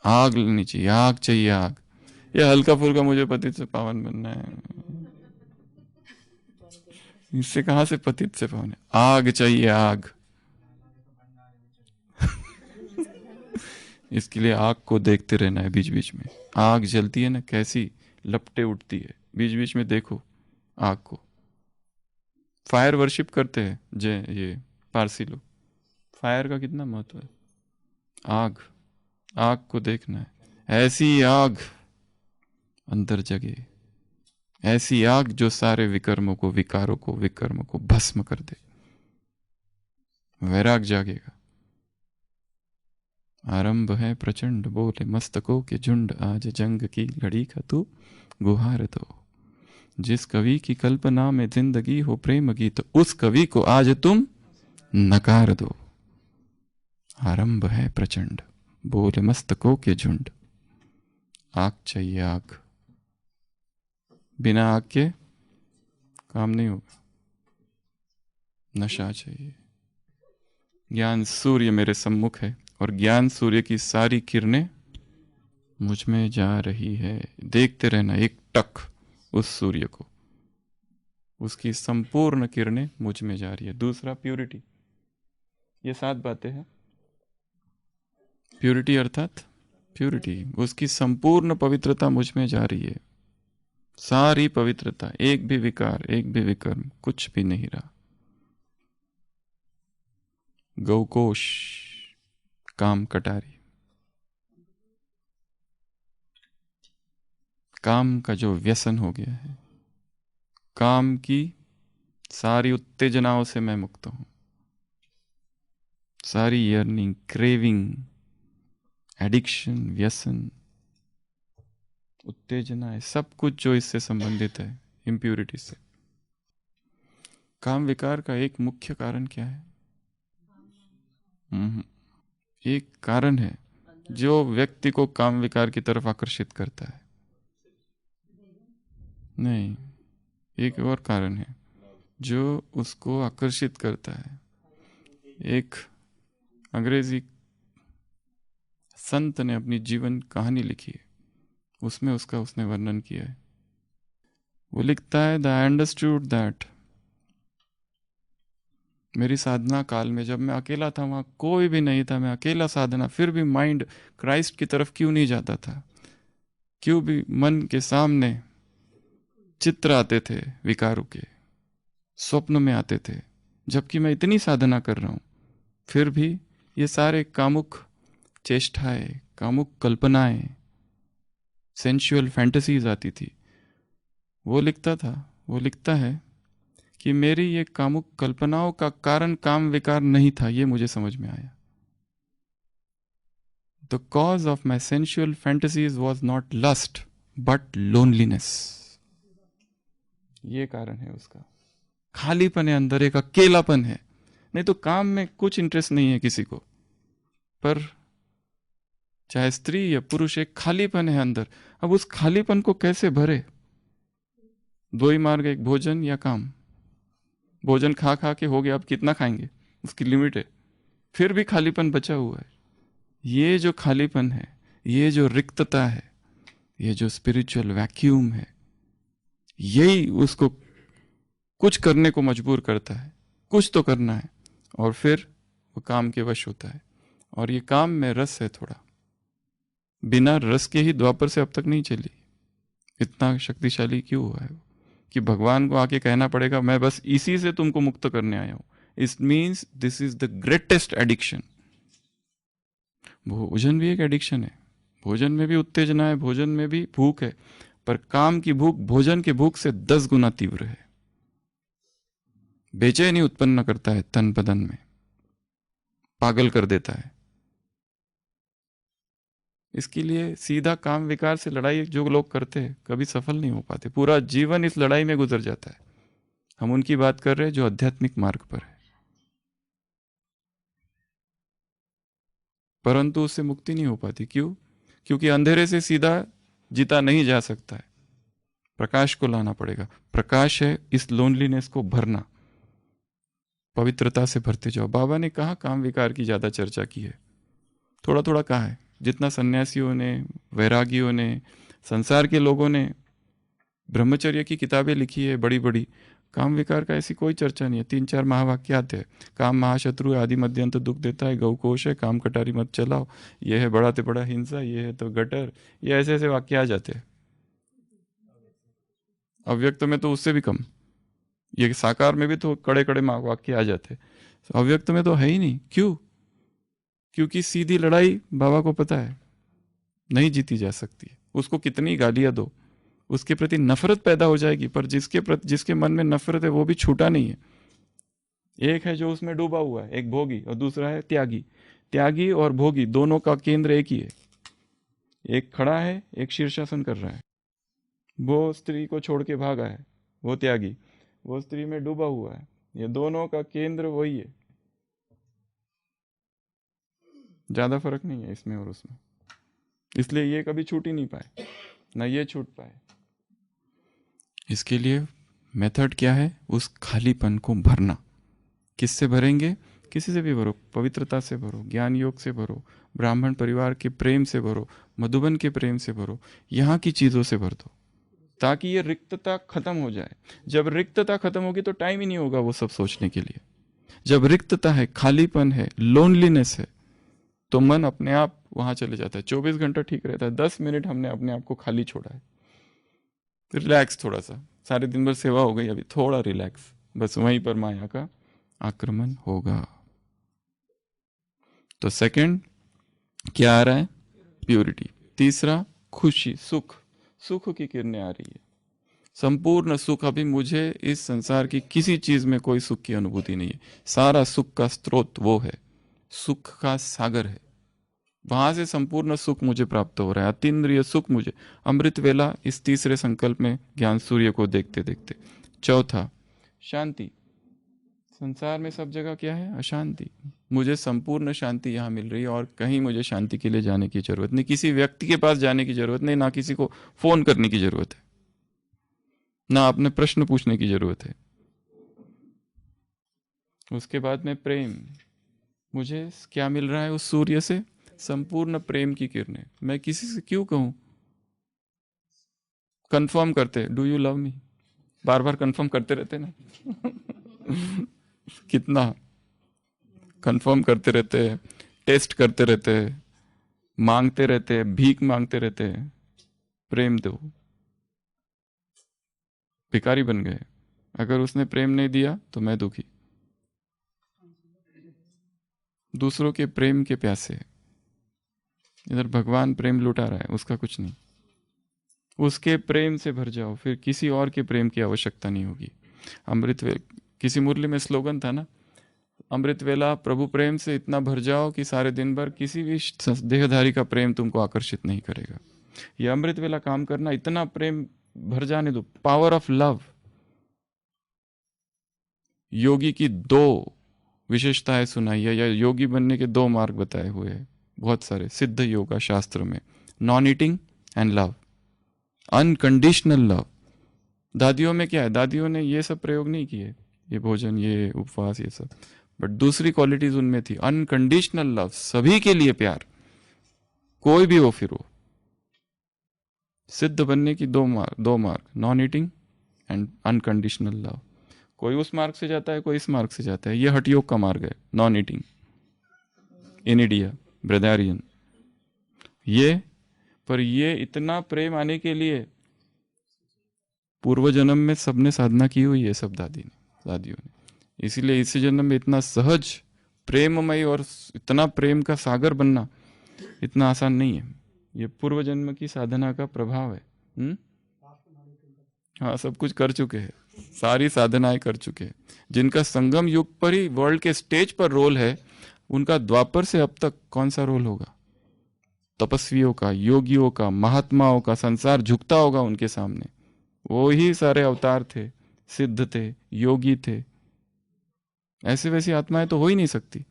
आग लेनी चाहिए, आग चाहिए, आग। ये हल्का फुल्का मुझे पतित से पावन बनना है, इससे कहां से पतित से पावन है? आग चाहिए, आग। इसके लिए आग को देखते रहना है बीच बीच में। आग जलती है ना, कैसी लपटे उठती है, बीच बीच में देखो आग को। फायर वर्शिप करते हैं जय ये पारसी लोग, फायर का कितना महत्व है। आग, आग को देखना है, ऐसी आग अंदर जगे, ऐसी आग जो सारे विकर्मों को, विकारों को, विकर्मों को भस्म कर दे। वैराग जागेगा। आरंभ है प्रचंड, बोले मस्तकों के झुंड, आज जंग की घड़ी का तू गुहार दो। जिस कवि की कल्पना में जिंदगी हो प्रेम गीत, उस कवि को आज तुम नकार दो। आरंभ है प्रचंड, बोले मस्तकों के झुंड। आग चाहिए, आग। बिना आग के काम नहीं होगा। नशा चाहिए। ज्ञान सूर्य मेरे सम्मुख है और ज्ञान सूर्य की सारी किरणें मुझ में जा रही है। देखते रहना एक टक उस सूर्य को, उसकी संपूर्ण किरणें मुझ में जा रही है। दूसरा, प्यूरिटी। ये 7 बातें हैं। प्यूरिटी अर्थात प्यूरिटी, उसकी संपूर्ण पवित्रता मुझ में जा रही है। सारी पवित्रता, एक भी विकार, एक भी विकर्म, कुछ भी नहीं रहा। गौकोश, काम कटारी, काम का जो व्यसन हो गया है, काम की सारी उत्तेजनाओं से मैं मुक्त हूं। सारी यर्निंग, क्रेविंग, एडिक्शन, व्यसन, उत्तेजनाएं, सब कुछ जो इससे संबंधित है, इम्प्यूरिटी से। काम विकार का एक मुख्य कारण क्या है? एक कारण है जो व्यक्ति को काम विकार की तरफ आकर्षित करता है। नहीं, एक और कारण है जो उसको आकर्षित करता है। एक अंग्रेजी संत ने अपनी जीवन कहानी लिखी है, उसमें उसने वर्णन किया है। वो लिखता है, आई अंडरस्टूड दैट, मेरी साधना काल में जब मैं अकेला था, वहां कोई भी नहीं था, मैं अकेला साधना, फिर भी माइंड क्राइस्ट की तरफ क्यों नहीं जाता था? क्यों भी मन के सामने चित्र आते थे विकारों के, स्वप्न में आते थे, जबकि मैं इतनी साधना कर रहा हूं, फिर भी ये सारे कामुक चेष्टाएं, कामुक कल्पनाएं, सेंसुअल फैंटेसीज आती थी। वो लिखता है कि मेरी ये कामुक कल्पनाओं का कारण काम विकार नहीं था, ये मुझे समझ में आया। The cause of my sensual fantasies was not lust but loneliness. ये कारण है उसका। खालीपन है अंदर, एक अकेलापन है। नहीं तो काम में कुछ इंटरेस्ट नहीं है किसी को, पर चाहे स्त्री या पुरुष, एक खालीपन है अंदर। अब उस खालीपन को कैसे भरे? 2 ही मार्ग, एक भोजन या काम। भोजन खा खा के हो गया, अब कितना खाएंगे? उसकी लिमिट है, फिर भी खालीपन बचा हुआ है। ये जो खालीपन है, ये जो रिक्तता है, ये जो स्पिरिचुअल वैक्यूम है, यही उसको कुछ करने को मजबूर करता है, कुछ तो करना है, और फिर वो काम के वश होता है। और ये काम में रस है थोड़ा, बिना रस के ही द्वापर से अब तक नहीं चली। इतना शक्तिशाली क्यों हुआ है कि भगवान को आके कहना पड़ेगा मैं बस इसी से तुमको मुक्त करने आया हूं। It means this is the greatest addiction. भोजन भी एक एडिक्शन है, भोजन में भी उत्तेजना है, भोजन में भी भूख है, पर काम की भूख भोजन के भूख से 10 गुना तीव्र है। बेचैनी उत्पन्न करता है तन बदन में, पागल कर देता है। इसके लिए सीधा काम विकार से लड़ाई जो लोग करते हैं कभी सफल नहीं हो पाते, पूरा जीवन इस लड़ाई में गुजर जाता है। हम उनकी बात कर रहे हैं जो आध्यात्मिक मार्ग पर है, परंतु उससे मुक्ति नहीं हो पाती। क्यों? क्योंकि अंधेरे से सीधा जीता नहीं जा सकता है, प्रकाश को लाना पड़ेगा। प्रकाश है इस लोनलीनेस को भरना, पवित्रता से भरते जाओ। बाबा ने कहा काम विकार की ज्यादा चर्चा की है, थोड़ा थोड़ा कहा है। जितना सन्यासियों ने, वैरागियों ने, संसार के लोगों ने ब्रह्मचर्य की किताबें लिखी है बड़ी बड़ी, काम विकार का ऐसी कोई चर्चा नहीं है। 3-4 महावाक्यात है। काम महाशत्रु है, आदि मध्य अंत दुख देता है, गौकोश है, काम कटारी मत चलाओ, ये है बड़ा ते बड़ा हिंसा, ये है तो गटर, ये ऐसे ऐसे वाक्य आ जाते हैं। अव्यक्त में तो उससे भी कम, ये साकार में भी तो कड़े कड़े वाक्य आ जाते, अव्यक्त में तो है ही नहीं। क्यों? क्योंकि सीधी लड़ाई बाबा को पता है नहीं जीती जा सकती है। उसको कितनी गालियां दो, उसके प्रति नफरत पैदा हो जाएगी, पर जिसके मन में नफरत है वो भी छूटा नहीं है। एक है जो उसमें डूबा हुआ है, एक भोगी, और दूसरा है त्यागी। त्यागी और भोगी दोनों का केंद्र एक ही है। एक खड़ा है, एक शीर्षासन कर रहा है। वो स्त्री को छोड़ के भागा है, वो त्यागी, वो स्त्री में डूबा हुआ है। ये दोनों का केंद्र वही है, ज्यादा फर्क नहीं है इसमें और उसमें। इसलिए ये कभी छूट ही नहीं पाए, ना ये छूट पाए। इसके लिए मेथड क्या है? उस खालीपन को भरना। किससे भरेंगे? किसी से भी भरो, पवित्रता से भरो, ज्ञान योग से भरो, ब्राह्मण परिवार के प्रेम से भरो, मधुबन के प्रेम से भरो, यहाँ की चीजों से भर दो, ताकि ये रिक्तता खत्म हो जाए। जब रिक्तता खत्म होगी तो टाइम ही नहीं होगा वो सब सोचने के लिए। जब रिक्तता है, खालीपन है, लोनलीनेस है, तो मन अपने आप वहां चले जाता है। 24 घंटा ठीक रहता है, 10 मिनट हमने अपने आप को खाली छोड़ा है, रिलैक्स थोड़ा सा, सारे दिन भर सेवा हो गई, अभी थोड़ा रिलैक्स, बस वहीं पर माया का आक्रमण होगा। तो सेकंड क्या आ रहा है? प्यूरिटी। तीसरा खुशी, सुख, सुख की किरणें आ रही है, संपूर्ण सुख। अभी मुझे इस संसार की किसी चीज में कोई सुख की अनुभूति नहीं है, सारा सुख का स्रोत वो है, सुख का सागर है, वहां से संपूर्ण सुख मुझे प्राप्त हो रहा है, अतीन्द्रिय सुख मुझे। अमृत वेला इस तीसरे संकल्प में ज्ञान सूर्य को देखते देखते। चौथा शांति। संसार में सब जगह क्या है? अशांति। मुझे संपूर्ण शांति यहाँ मिल रही है और कहीं मुझे शांति के लिए जाने की जरूरत नहीं, किसी व्यक्ति के पास जाने की जरूरत नहीं, ना किसी को फोन करने की जरूरत है, ना अपने प्रश्न पूछने की जरूरत है। उसके बाद में प्रेम। मुझे क्या मिल रहा है उस सूर्य से? संपूर्ण प्रेम की किरणें। मैं किसी से क्यों कहूं? कंफर्म करते, do you love me, bar bar confirm करते रहते ना कितना कंफर्म करते रहते हैं, टेस्ट करते रहते हैं, मांगते रहते हैं, भीख मांगते रहते हैं, प्रेम दो। भिखारी बन गए। अगर उसने प्रेम नहीं दिया तो मैं दुखी। दूसरों के प्रेम के प्यासे। इधर भगवान प्रेम लुटा रहा है, उसका कुछ नहीं, उसके प्रेम से भर जाओ, फिर किसी और के प्रेम की आवश्यकता नहीं होगी। अमृत किसी मुरली में स्लोगन था ना, अमृत वेला प्रभु प्रेम से इतना भर जाओ कि सारे दिन भर किसी भी देहधारी का प्रेम तुमको आकर्षित नहीं करेगा। ये अमृत वेला काम करना, इतना प्रेम भर जाने दो, पावर ऑफ लव। योगी की 2 विशेषताएं सुनाई है, या योगी बनने के 2 मार्ग बताए हुए हैं बहुत सारे सिद्ध योगा शास्त्र में। Non eating and love, unconditional love. दादियों में क्या है? दादियों ने ये सब प्रयोग नहीं किए, ये भोजन, ये उपवास, ये सब। बट दूसरी क्वालिटीज उनमें थी, अनकंडीशनल लव, सभी के लिए प्यार, कोई भी हो फिर वो। सिद्ध बनने की दो मार्ग, non eating and unconditional love. कोई उस मार्ग से जाता है, कोई इस मार्ग से जाता है। ये हठ योग का मार्ग है, नॉन ईटिंग, इनिडिया, ब्रदारियन। ये इतना प्रेम आने के लिए पूर्व जन्म में सबने साधना की हुई है, सब दादियों ने। इसीलिए इसी जन्म में इतना सहज प्रेममय और इतना प्रेम का सागर बनना इतना आसान नहीं है। ये पूर्व जन्म की साधना का प्रभाव है। हाँ, सब कुछ कर चुके हैं, सारी साधनाएं कर चुके हैं। जिनका संगम युग पर ही वर्ल्ड के स्टेज पर रोल है, उनका द्वापर से अब तक कौन सा रोल होगा? तपस्वियों का, योगियों का, महात्माओं का। संसार झुकता होगा उनके सामने। वो ही सारे अवतार थे, सिद्ध थे, योगी थे। ऐसे वैसी आत्माएं तो हो ही नहीं सकती।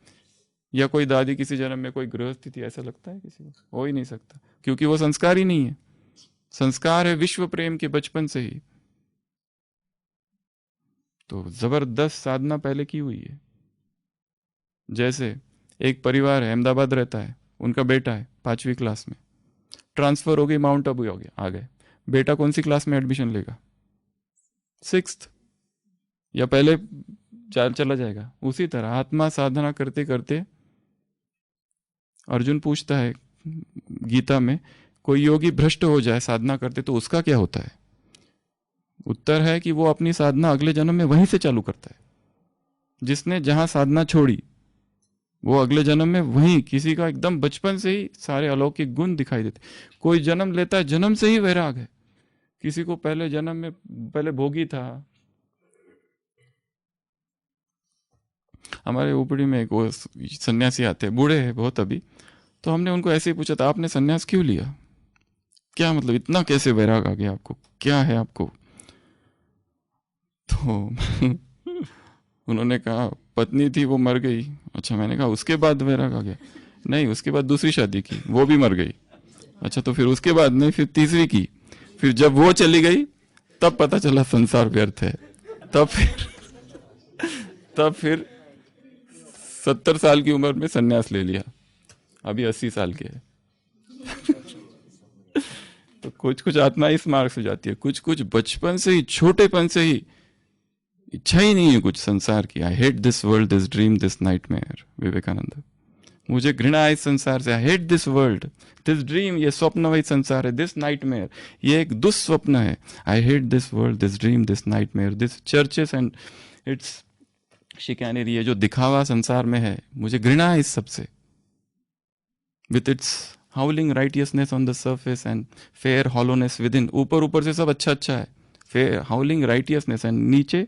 या कोई दादी किसी जन्म में कोई गृहस्थी थी, ऐसा लगता है किसी को? हो ही नहीं सकता, क्योंकि वो संस्कार ही नहीं है। संस्कार है विश्व प्रेम के, बचपन से ही। तो जबरदस्त साधना पहले की हुई है। जैसे एक परिवार है, अहमदाबाद रहता है, उनका बेटा है 5वीं क्लास में, ट्रांसफर हो गई, माउंट आबू हो गया, आ गए। बेटा कौन सी क्लास में एडमिशन लेगा? 6th, या पहले चला जाएगा? उसी तरह आत्मा साधना करते करते अर्जुन पूछता है गीता में, कोई योगी भ्रष्ट हो जाए साधना करते तो उसका क्या होता है? उत्तर है कि वो अपनी साधना अगले जन्म में वहीं से चालू करता है। जिसने जहां साधना छोड़ी वो अगले जन्म में वहीं, किसी का एकदम बचपन से ही सारे अलौकिक गुण दिखाई देते। कोई जन्म लेता है, जन्म से ही वैराग है। किसी को पहले जन्म में पहले भोगी था। हमारे ऊपरी में एक वो सन्यासी आते हैं, बूढ़े हैं बहुत अभी, तो हमने उनको ऐसे ही पूछा था, आपने सन्यास क्यों लिया? क्या मतलब, इतना कैसे वैराग आ गया आपको, क्या है आपको? तो उन्होंने कहा पत्नी थी, वो मर गई। अच्छा, मैंने कहा उसके बाद वैराग आ गया? नहीं, उसके बाद दूसरी शादी की, वो भी मर गई। अच्छा, तो फिर उसके बाद नहीं, फिर तीसरी की। फिर जब वो चली गई तब पता चला संसार व्यर्थ है। तब फिर 70 साल की उम्र में सन्यास ले लिया, अभी 80 साल के है। तो कुछ कुछ आत्मा इस मार्ग से जाती है, कुछ कुछ बचपन से ही, छोटेपन से ही इच्छा ही नहीं है कुछ संसार की। I hate this world, this dream, this nightmare. Vivekananda, मुझे घृणा है इस संसार से। I hate this world, this dream, ये स्वप्नमय संसार है। दिस नाइटमेयर, ये एक दुस्वप्न है। I hate this world, this dream, this nightmare, this churches and its chicanery, ये जो दिखावा संसार में है, मुझे घृणा है इस सबसे। With its हाउलिंग righteousness on the surface and fair hollowness with in. ऊपर ऊपर से सब अच्छा अच्छा है, फेयर हाउलिंग राइटियसनेस, एंड नीचे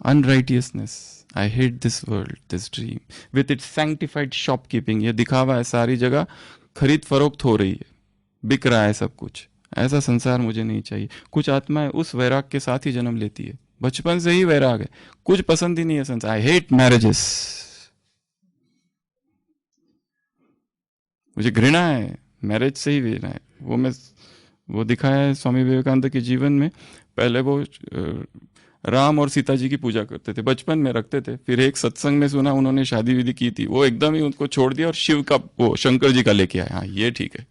unrighteousness. I hate this world, this dream, with its sanctified shopkeeping, ये दिखावा है, सारी जगह खरीद फरोख्त हो रही है, बिक रहा है सब कुछ। ऐसा संसार मुझे नहीं चाहिए। कुछ आत्माएं उस वैराग के साथ ही जन्म लेती है, बचपन से ही वैराग है, कुछ पसंद ही नहीं है संसार। आई हेट मैरिजेस, मुझे घृणा है मैरिज से ही घृणा है। वो दिखाया है स्वामी विवेकानंद के जीवन में। पहले वो राम और सीता जी की पूजा करते थे, बचपन में रखते थे। फिर एक सत्संग में सुना उन्होंने शादी विधि की थी, वो एकदम ही उनको छोड़ दिया और शिव का, वो शंकर जी का लेके आए। हाँ, ये ठीक है,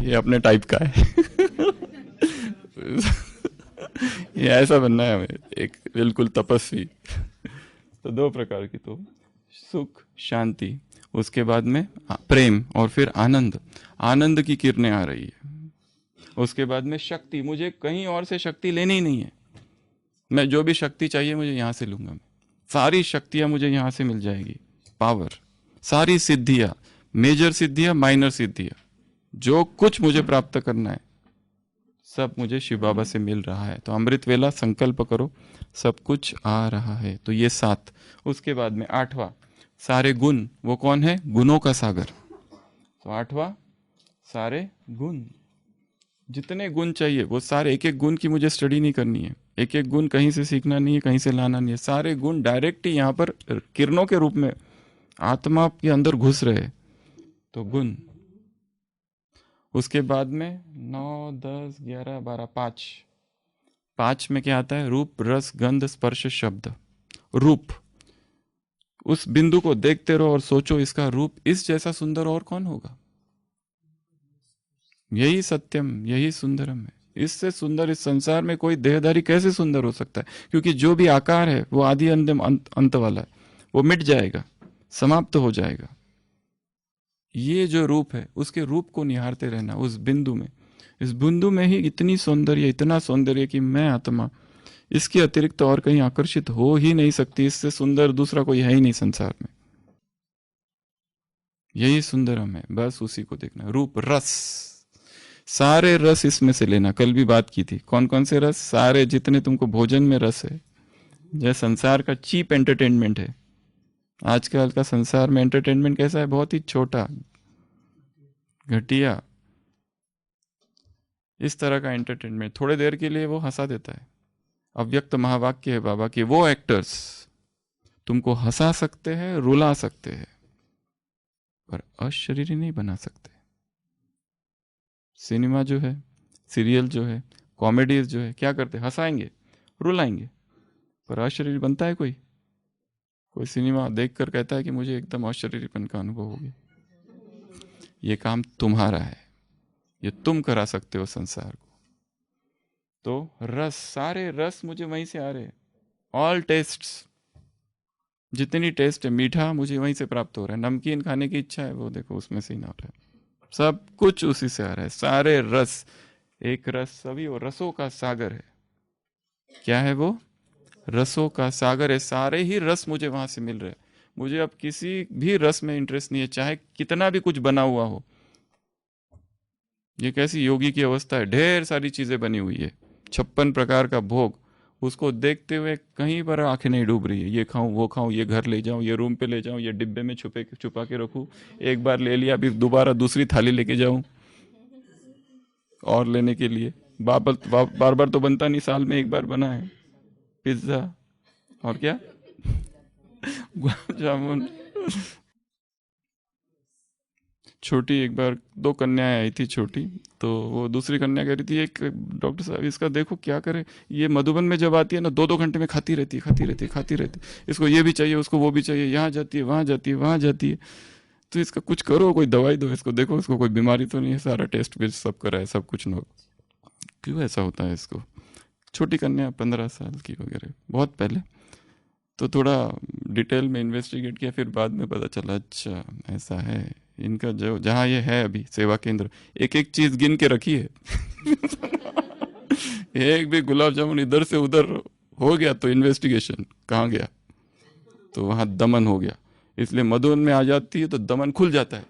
ये अपने टाइप का है। ये ऐसा बनना है हमें, एक बिल्कुल तपस्वी। तो 2 प्रकार की, तो सुख शांति, उसके बाद में प्रेम, और फिर आनंद। आनंद की किरणें आ रही है। उसके बाद में शक्ति, मुझे कहीं और से शक्ति लेनी ही नहीं है। मैं जो भी शक्ति चाहिए मुझे यहाँ से लूंगा। मैं सारी शक्तियां मुझे यहाँ से मिल जाएगी, पावर, सारी सिद्धियां, मेजर सिद्धियां, माइनर सिद्धियां, जो कुछ मुझे प्राप्त करना है सब मुझे शिव बाबा से मिल रहा है। तो अमृत वेला संकल्प करो, सब कुछ आ रहा है। तो ये 7। उसके बाद में 8वां, सारे गुण। वो कौन है? गुणों का सागर। तो 8वां, सारे गुण, जितने गुण चाहिए वो सारे। एक एक गुण की मुझे स्टडी नहीं करनी है, एक एक गुण कहीं से सीखना नहीं है, कहीं से लाना नहीं है। सारे गुण डायरेक्ट ही यहाँ पर किरणों के रूप में आत्मा के अंदर घुस रहे। तो गुण। उसके बाद में 9, 10, 11, 12, 5 में क्या आता है? रूप, रस, गंध, स्पर्श, शब्द। रूप, उस बिंदु को देखते रहो और सोचो इसका रूप इस जैसा सुंदर और कौन होगा। यही सत्यम, यही सुंदरम है। इससे सुंदर इस संसार में कोई देहधारी कैसे सुंदर हो सकता है? क्योंकि जो भी आकार है वो आदि अंत वाला है, वो मिट जाएगा, समाप्त हो जाएगा। ये जो रूप है उसके रूप को निहारते रहना उस बिंदु में। इस बिंदु में ही इतनी सौंदर्य, इतना सौंदर्य कि मैं आत्मा इसके अतिरिक्त और कहीं आकर्षित हो ही नहीं सकती। इससे सुंदर दूसरा कोई है ही नहीं संसार में। यही सुंदरम है, बस उसी को देखना। रूप, रस, सारे रस इसमें से लेना। कल भी बात की थी, कौन कौन से रस? सारे जितने तुमको भोजन में रस है। यह संसार का चीप एंटरटेनमेंट है। आजकल का संसार में एंटरटेनमेंट कैसा है? बहुत ही छोटा, घटिया, इस तरह का एंटरटेनमेंट। थोड़े देर के लिए वो हंसा देता है। अव्यक्त महावाक्य है बाबा कि वो एक्टर्स तुमको हंसा सकते हैं, रुला सकते हैं, पर अशरीरी नहीं बना सकते। सिनेमा जो है, सीरियल जो है, कॉमेडीज जो है, क्या करते? हंसाएंगे, रुलाएंगे, पर अशरीरी बनता है कोई? कोई सिनेमा देखकर कहता है कि मुझे एकदम अशरीरीपन का अनुभव हो गया? ये काम तुम्हारा है, ये तुम करा सकते हो संसार को। तो रस, सारे रस मुझे वहीं से आ रहे हैं। ऑल टेस्ट्स, जितनी टेस्ट है, मीठा मुझे वहीं से प्राप्त हो रहा है। नमकीन खाने की इच्छा है, वो देखो उसमें से ही ना रहा है। सब कुछ उसी से आ रहा है। सारे रस, एक रस, सभी वो रसों का सागर है। क्या है वो? रसों का सागर है। सारे ही रस मुझे वहां से मिल रहे हैं। मुझे अब किसी भी रस में इंटरेस्ट नहीं है, चाहे कितना भी कुछ बना हुआ हो। ये कैसी योगी की अवस्था है? ढेर सारी चीजें बनी हुई है, 56 प्रकार का भोग, उसको देखते हुए कहीं पर आंखें नहीं डूब रही है। ये खाऊं, वो खाऊं, ये घर ले जाऊं, ये रूम पे ले जाऊं, ये डिब्बे में छुपा के रखूं, एक बार ले लिया अभी दोबारा दूसरी थाली लेके जाऊं और लेने के लिए। बार बार तो बनता नहीं, साल में एक बार बना है पिज्जा और क्या गुलाब जामुन। छोटी एक बार 2 कन्याएं आई थी छोटी, तो वो दूसरी कन्या कह रही थी, एक डॉक्टर साहब इसका देखो क्या करे, ये मधुबन में जब आती है ना 2-2 घंटे में खाती रहती है, इसको ये भी चाहिए, उसको वो भी चाहिए, यहाँ जाती है, वहाँ जाती है, वहाँ जाती है, तो इसका कुछ करो, कोई दवाई दो इसको, देखो इसको कोई बीमारी तो नहीं है, सारा टेस्ट वेस्ट सब करा है, सब कुछ न, क्यों ऐसा होता है इसको? छोटी कन्या 15 साल की वगैरह, बहुत पहले। तो थोड़ा डिटेल में इन्वेस्टिगेट किया, फिर बाद में पता चला अच्छा ऐसा है इनका। जो जहाँ ये है अभी सेवा केंद्र, एक एक चीज गिन के रखी है एक भी गुलाब जामुन इधर से उधर हो गया तो इन्वेस्टिगेशन कहाँ गया, तो वहां दमन हो गया। इसलिए मधुबन में आ जाती है तो दमन खुल जाता है।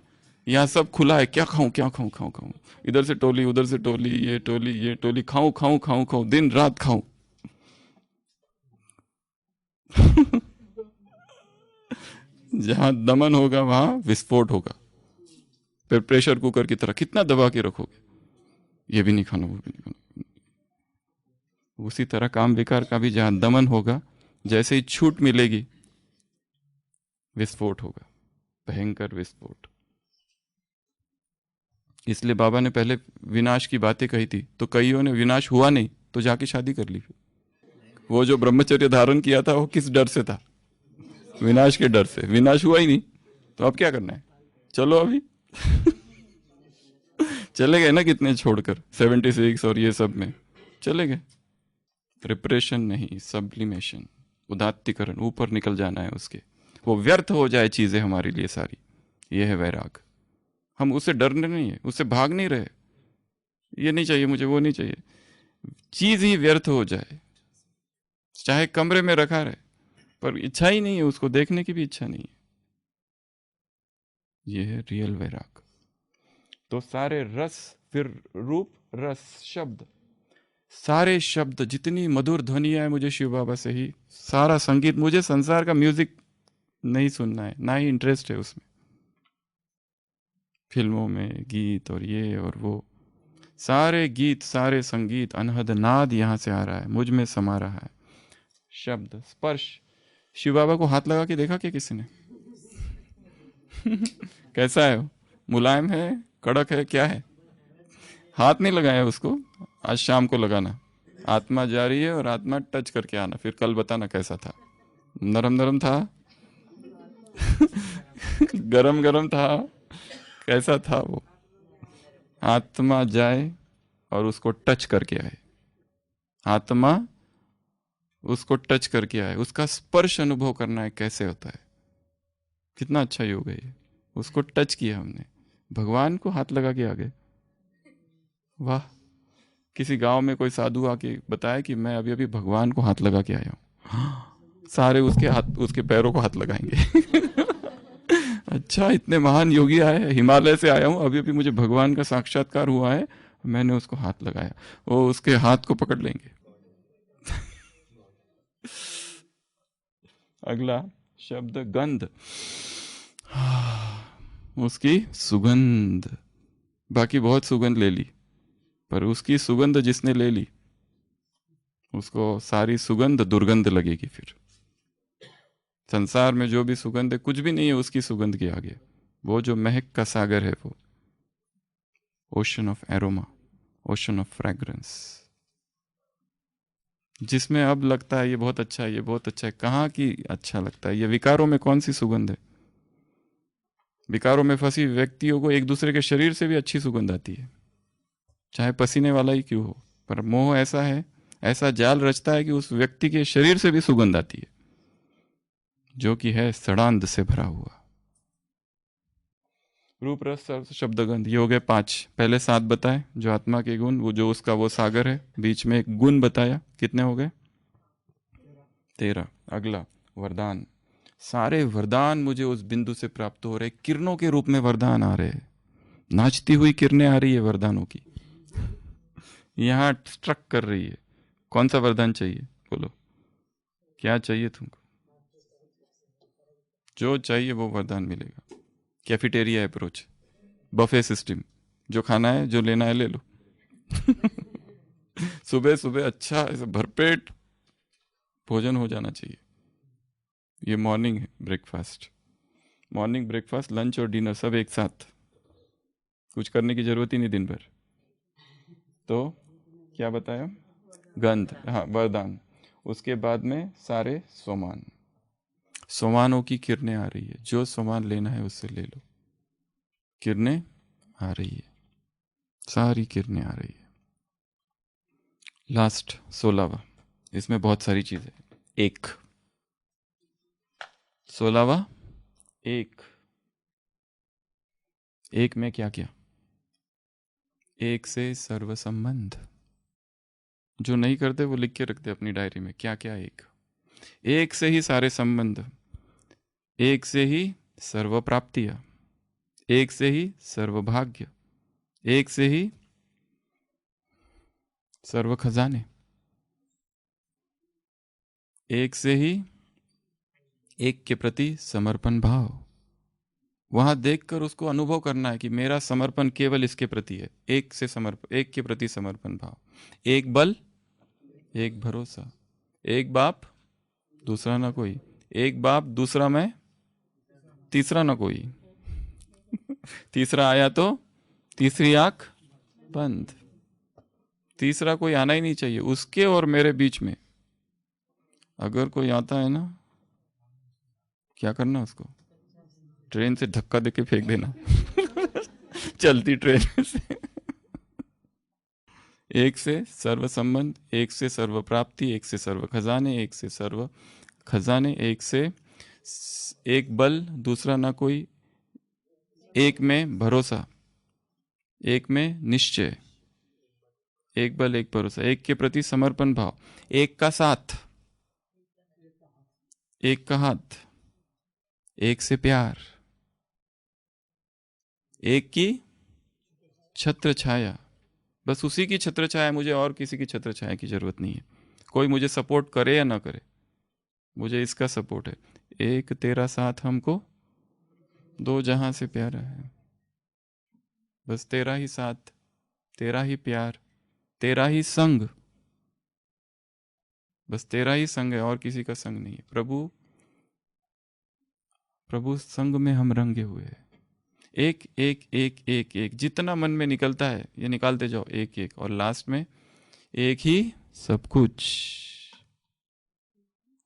यहाँ सब खुला है, क्या खाऊं क्या खाऊं खाऊं खाऊं, इधर से टोली उधर से टोली, ये टोली ये टोली, खाऊं खाऊं खाऊं खाऊं, दिन रात खाऊं जहां दमन होगा वहां विस्फोट होगा। फिर प्रेशर कुकर की तरह कितना दबा के रखोगे, ये भी नहीं खाना, वो भी नहीं खाना। उसी तरह काम विकार का भी जहां दमन होगा, जैसे ही छूट मिलेगी विस्फोट होगा, भयंकर विस्फोट। इसलिए बाबा ने पहले विनाश की बातें कही थी, तो कईयों ने विनाश हुआ नहीं तो जाके शादी कर ली। वो जो ब्रह्मचर्य धारण किया था वो किस डर से था? विनाश के डर से। विनाश हुआ ही नहीं तो अब क्या करना है? चलो अभी चले गए ना कितने छोड़कर, 76 और ये सब में चले गए। प्रिपरेशन नहीं, सब्लिमेशन, उदात्तीकरण, ऊपर निकल जाना है उसके, वो व्यर्थ हो जाए चीजें हमारे लिए सारी। ये है वैराग। हम उससे डरने नहीं है, उससे भाग नहीं रहे, ये नहीं चाहिए मुझे, वो नहीं चाहिए, चीज ही व्यर्थ हो जाए, चाहे कमरे में रखा रहे, पर इच्छा ही नहीं है, उसको देखने की भी इच्छा नहीं है। ये है रियल वैराग। तो सारे रस, फिर रूप, रस, शब्द, सारे शब्द, जितनी मधुर ध्वनियां है मुझे शिव बाबा से ही, सारा संगीत, मुझे संसार का म्यूजिक नहीं सुनना है, ना ही इंटरेस्ट है उसमें। फिल्मों में गीत और ये और वो, सारे गीत सारे संगीत, अनहद नाद यहाँ से आ रहा है, मुझ में समा रहा है। शब्द, स्पर्श, शिव बाबा को हाथ लगा के देखा क्या किसी ने? कैसा है वो? मुलायम है, कड़क है, क्या है? हाथ नहीं लगाया उसको, आज शाम को लगाना। आत्मा जा रही है और आत्मा टच करके आना, फिर कल बताना कैसा था। नरम नरम था, गरम गरम था, कैसा था वो? आत्मा जाए और उसको टच करके आए, आत्मा उसको टच करके आए, उसका स्पर्श अनुभव करना है कैसे होता है। कितना अच्छा योग है ये। उसको टच किया हमने, भगवान को हाथ लगा के आ गए। वाह। किसी गांव में कोई साधु आके बताया कि मैं अभी अभी भगवान को हाथ लगा के आया हूँ, सारे उसके हाथ, उसके पैरों को हाथ लगाएंगे। अच्छा, इतने महान योगी आए, हिमालय से आया हूँ, अभी अभी मुझे भगवान का साक्षात्कार हुआ है, मैंने उसको हाथ लगाया, वो उसके हाथ को पकड़ लेंगे। अगला शब्द गंध, उसकी सुगंध। बाकी बहुत सुगंध ले ली, पर उसकी सुगंध जिसने ले ली उसको सारी सुगंध दुर्गंध लगेगी। फिर संसार में जो भी सुगंध है कुछ भी नहीं है उसकी सुगंध के आगे। वो जो महक का सागर है, वो ocean of aroma, ocean of fragrance, जिसमें अब लगता है ये बहुत अच्छा है, ये बहुत अच्छा है। कहाँ की अच्छा लगता है? ये विकारों में कौन सी सुगंध है? विकारों में फंसी व्यक्तियों को एक दूसरे के शरीर से भी अच्छी सुगंध आती है, चाहे पसीने वाला ही क्यों हो। पर मोह ऐसा है, ऐसा जाल रचता है कि उस व्यक्ति के शरीर से भी सुगंध आती है, जो कि है सड़ांध से भरा हुआ। रूप रस स्पर्श शब्द गंध, ये हो गए 5। पहले 7 बताए जो आत्मा के गुण, वो जो उसका वो सागर है। बीच में एक गुण बताया, कितने हो गए? 13। अगला वरदान, सारे वरदान मुझे उस बिंदु से प्राप्त हो रहे, किरणों के रूप में वरदान आ रहे हैं, नाचती हुई किरणें आ रही है वरदानों की, यहाँ स्ट्रक कर रही है। कौन सा वरदान चाहिए? बोलो, क्या चाहिए तुमको? जो चाहिए वो वरदान मिलेगा। कैफेटेरिया अप्रोच, बफे सिस्टम, जो खाना है जो लेना है ले लो। सुबह सुबह अच्छा ऐसे भरपेट भोजन हो जाना चाहिए। ये मॉर्निंग है ब्रेकफास्ट, मॉर्निंग ब्रेकफास्ट, लंच और डिनर सब एक साथ, कुछ करने की जरूरत ही नहीं दिन भर। तो क्या बताया? गंध, हाँ वरदान। उसके बाद में सारे सोमान, सोमानों की किरणें आ रही है, जो सोमान लेना है उससे ले लो। किरणें आ रही है, सारी किरणें आ रही है। लास्ट 16वां, इसमें बहुत सारी चीजें। एक 16वां, एक एक में क्या क्या? एक से सर्व संबंध। जो नहीं करते वो लिख के रखते अपनी डायरी में, क्या क्या एक। एक से ही सारे संबंध, एक से ही सर्व प्राप्तियां, एक से ही सर्व भाग्य, एक से ही सर्व खजाने, एक से ही एक के प्रति समर्पण भाव। वहां देखकर उसको अनुभव करना है कि मेरा समर्पण केवल इसके प्रति है। एक से समर्पण, एक के प्रति समर्पण भाव। एक बल, एक भरोसा, एक बाप दूसरा ना कोई, एक बाप दूसरा मैं, तीसरा ना कोई। तीसरा आया तो तीसरी आंख बंद, तीसरा कोई आना ही नहीं चाहिए उसके और मेरे बीच में। अगर कोई आता है ना, क्या करना उसको? ट्रेन से धक्का देके फेंक देना। चलती ट्रेन से। एक से सर्व संबंध, एक से सर्व प्राप्ति, एक से सर्व खजाने, एक से सर्व खजाने, एक से एक बल दूसरा ना कोई, एक में भरोसा, एक में निश्चय, एक बल एक भरोसा, एक के प्रति समर्पण भाव, एक का साथ, एक का हाथ, एक से प्यार, एक की छत्र छाया। बस उसी की छत्र छाया, मुझे और किसी की छत्र छाया की जरूरत नहीं है। कोई मुझे सपोर्ट करे या ना करे, मुझे इसका सपोर्ट है। एक तेरा साथ हमको दो जहां से प्यारा है, बस तेरा ही साथ, तेरा ही प्यार, तेरा ही संग, बस तेरा ही संग है और किसी का संग नहीं है। प्रभु, प्रभु संग में हम रंगे हुए हैं। एक एक एक एक एक, जितना मन में निकलता है ये निकालते जाओ, एक एक, और लास्ट में एक ही सब कुछ,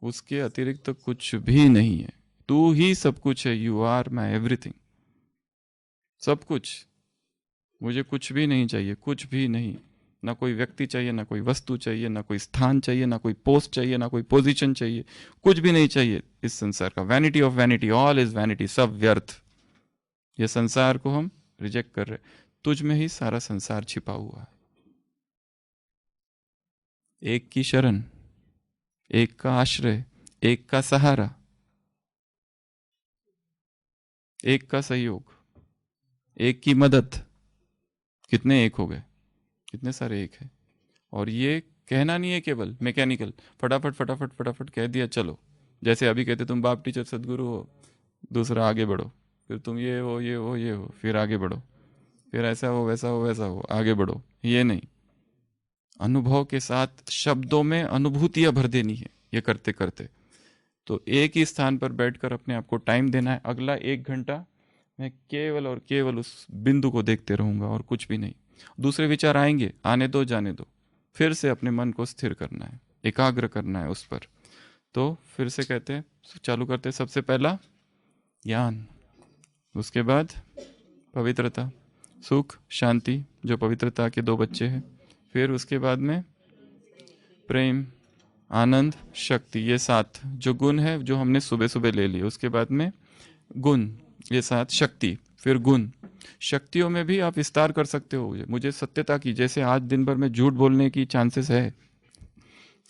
उसके अतिरिक्त तो कुछ भी नहीं है। तू ही सब कुछ है, यू आर माई एवरीथिंग, सब कुछ। मुझे कुछ भी नहीं चाहिए, कुछ भी नहीं। ना कोई व्यक्ति चाहिए, ना कोई वस्तु चाहिए, ना कोई स्थान चाहिए, ना कोई पोस्ट चाहिए, ना कोई पोजीशन चाहिए, कुछ भी नहीं चाहिए इस संसार का। Vanity of vanity, all is vanity, सब व्यर्थ। ये संसार को हम रिजेक्ट कर रहे। तुझ में ही सारा संसार छिपा हुआ है। एक की शरण, एक का आश्रय, एक का सहारा, एक का सहयोग, एक की मदद। कितने एक हो गए, कितने सारे एक है। और ये कहना नहीं है केवल मैकेनिकल, फटाफट फटाफट फटाफट कह दिया चलो। जैसे अभी कहते तुम बाप टीचर सदगुरु हो, दूसरा आगे बढ़ो, फिर तुम ये हो ये हो ये हो, फिर आगे बढ़ो, फिर ऐसा हो वैसा हो वैसा हो, आगे बढ़ो। ये नहीं, अनुभव के साथ शब्दों में अनुभूतियां भर देनी है ये करते करते। तो एक ही स्थान पर बैठकर अपने आप को टाइम देना है। अगला 1 घंटा मैं केवल और केवल उस बिंदु को देखते रहूंगा और कुछ भी नहीं। दूसरे विचार आएंगे, आने दो, जाने दो। फिर से अपने मन को स्थिर करना है, एकाग्र करना है उस पर। तो फिर से कहते हैं, चालू करते हैं। सबसे पहला ज्ञान, उसके बाद पवित्रता, सुख, शांति, जो पवित्रता के 2 बच्चे हैं। फिर उसके बाद में प्रेम, आनंद, शक्ति, ये 7 जो गुण है जो हमने सुबह सुबह ले लिए। उसके बाद में गुण, ये 7 शक्ति, फिर गुण। शक्तियों में भी आप विस्तार कर सकते हो। मुझे सत्यता की, जैसे आज दिन भर में झूठ बोलने की चांसेस है,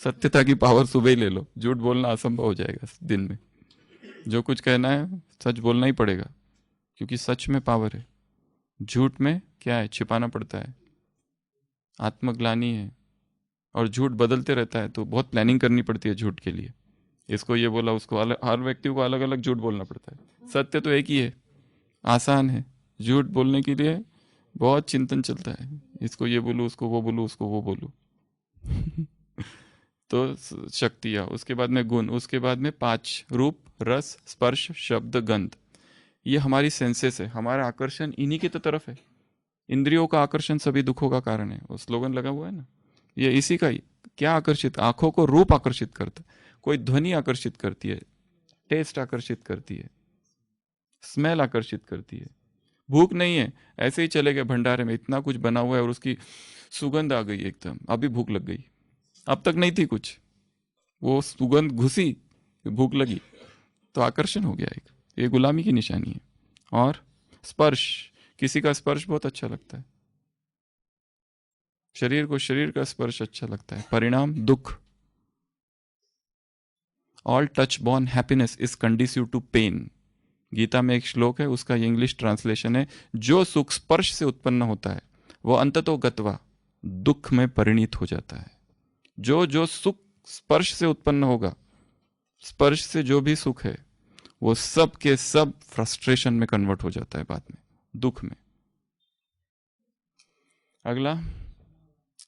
सत्यता की पावर सुबह ही ले लो, झूठ बोलना असंभव हो जाएगा दिन में। जो कुछ कहना है सच बोलना ही पड़ेगा, क्योंकि सच में पावर है। झूठ में क्या है, छिपाना पड़ता है, आत्मग्लानि है। और झूठ बदलते रहता है, तो बहुत प्लानिंग करनी पड़ती है झूठ के लिए। इसको ये बोला, उसको अलग, हर व्यक्ति को अलग अलग झूठ बोलना पड़ता है। सत्य तो एक ही है, आसान है। झूठ बोलने के लिए बहुत चिंतन चलता है, इसको ये बोलूँ, उसको वो बोलूँ, उसको वो बोलूँ। तो शक्तियाँ, उसके बाद में गुण, उसके बाद में 5 रूप, रस, स्पर्श, शब्द, गंध। ये हमारी सेंसेस है, हमारा आकर्षण इन्हीं की तो तरफ है। इंद्रियों का आकर्षण सभी दुखों का कारण है, वो स्लोगन लगा हुआ है ना, ये इसी का ही। क्या आकर्षित, आंखों को रूप आकर्षित करता है, कोई ध्वनि आकर्षित करती है, टेस्ट आकर्षित करती है, स्मेल आकर्षित करती है। भूख नहीं है, ऐसे ही चले गए भंडारे में, इतना कुछ बना हुआ है और उसकी सुगंध आ गई एकदम, अभी भूख लग गई। अब तक नहीं थी कुछ, वो सुगंध घुसी, भूख लगी, तो आकर्षण हो गया एक। ये गुलामी की निशानी है। और स्पर्श, किसी का स्पर्श बहुत अच्छा लगता है, शरीर को शरीर का स्पर्श अच्छा लगता है, परिणाम दुख। All touch born happiness is conducive to pain. Gita में एक श्लोक है, उसका इंग्लिश ट्रांसलेशन है, जो सुख स्पर्श से उत्पन्न होता है वो अंततो गत्वा दुख में परिणित हो जाता है। जो जो सुख स्पर्श से उत्पन्न होगा, स्पर्श से जो भी सुख है, वो सब के सब फ्रस्ट्रेशन में कन्वर्ट हो जाता है बाद में, दुख में। अगला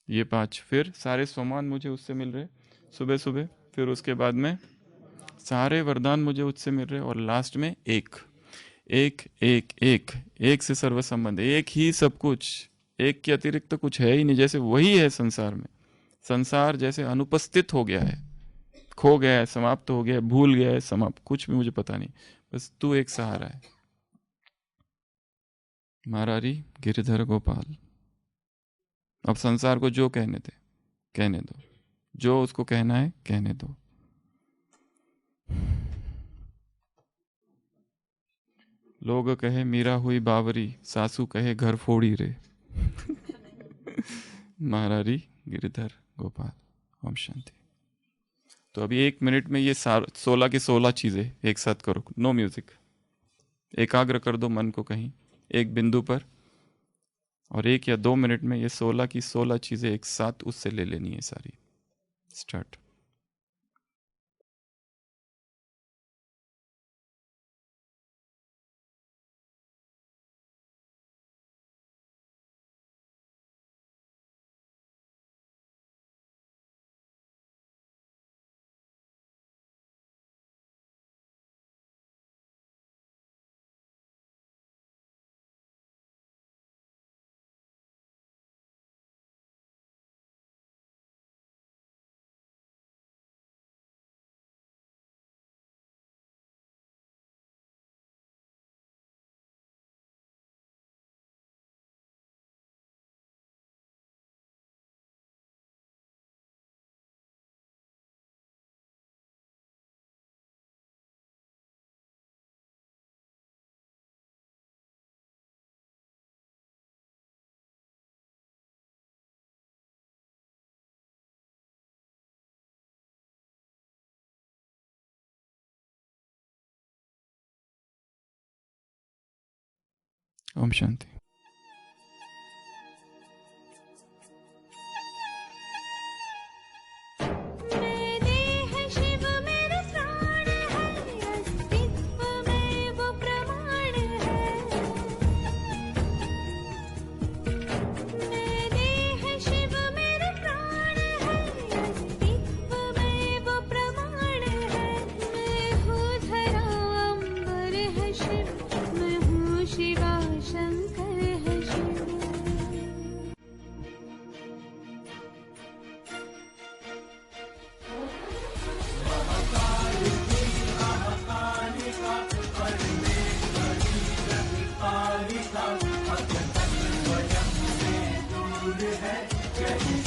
ये 5, फिर सारे सोमान मुझे उससे मिल रहे सुबह सुबह। फिर उसके बाद में सारे वरदान मुझे उससे मिल रहे, और लास्ट में एक एक एक एक एक से सर्व संबंध, एक ही सब कुछ, एक के अतिरिक्त तो कुछ है ही नहीं। जैसे वही है संसार में, संसार जैसे अनुपस्थित हो गया है, खो गया है, समाप्त हो गया है, भूल गया है, समाप्त, कुछ भी मुझे पता नहीं, बस तू एक सहारा है। मारारी गिरधर गोपाल। अब संसार को जो कहने दे कहने दो, जो उसको कहना है कहने दो। लोग कहे मीरा हुई बावरी, सासू कहे घर फोड़ी रे। मारारी गिरधर गोपाल। ओम शांति। तो अभी 1 मिनट में ये 16 की 16 चीजें एक साथ करो, नो म्यूजिक। एकाग्र कर दो मन को कहीं एक बिंदु पर, और 1 या 2 मिनट में ये 16 की 16 चीजें एक साथ उससे ले लेनी है सारी। स्टार्ट। ओम शांति। शिवा शंकर है शिव। है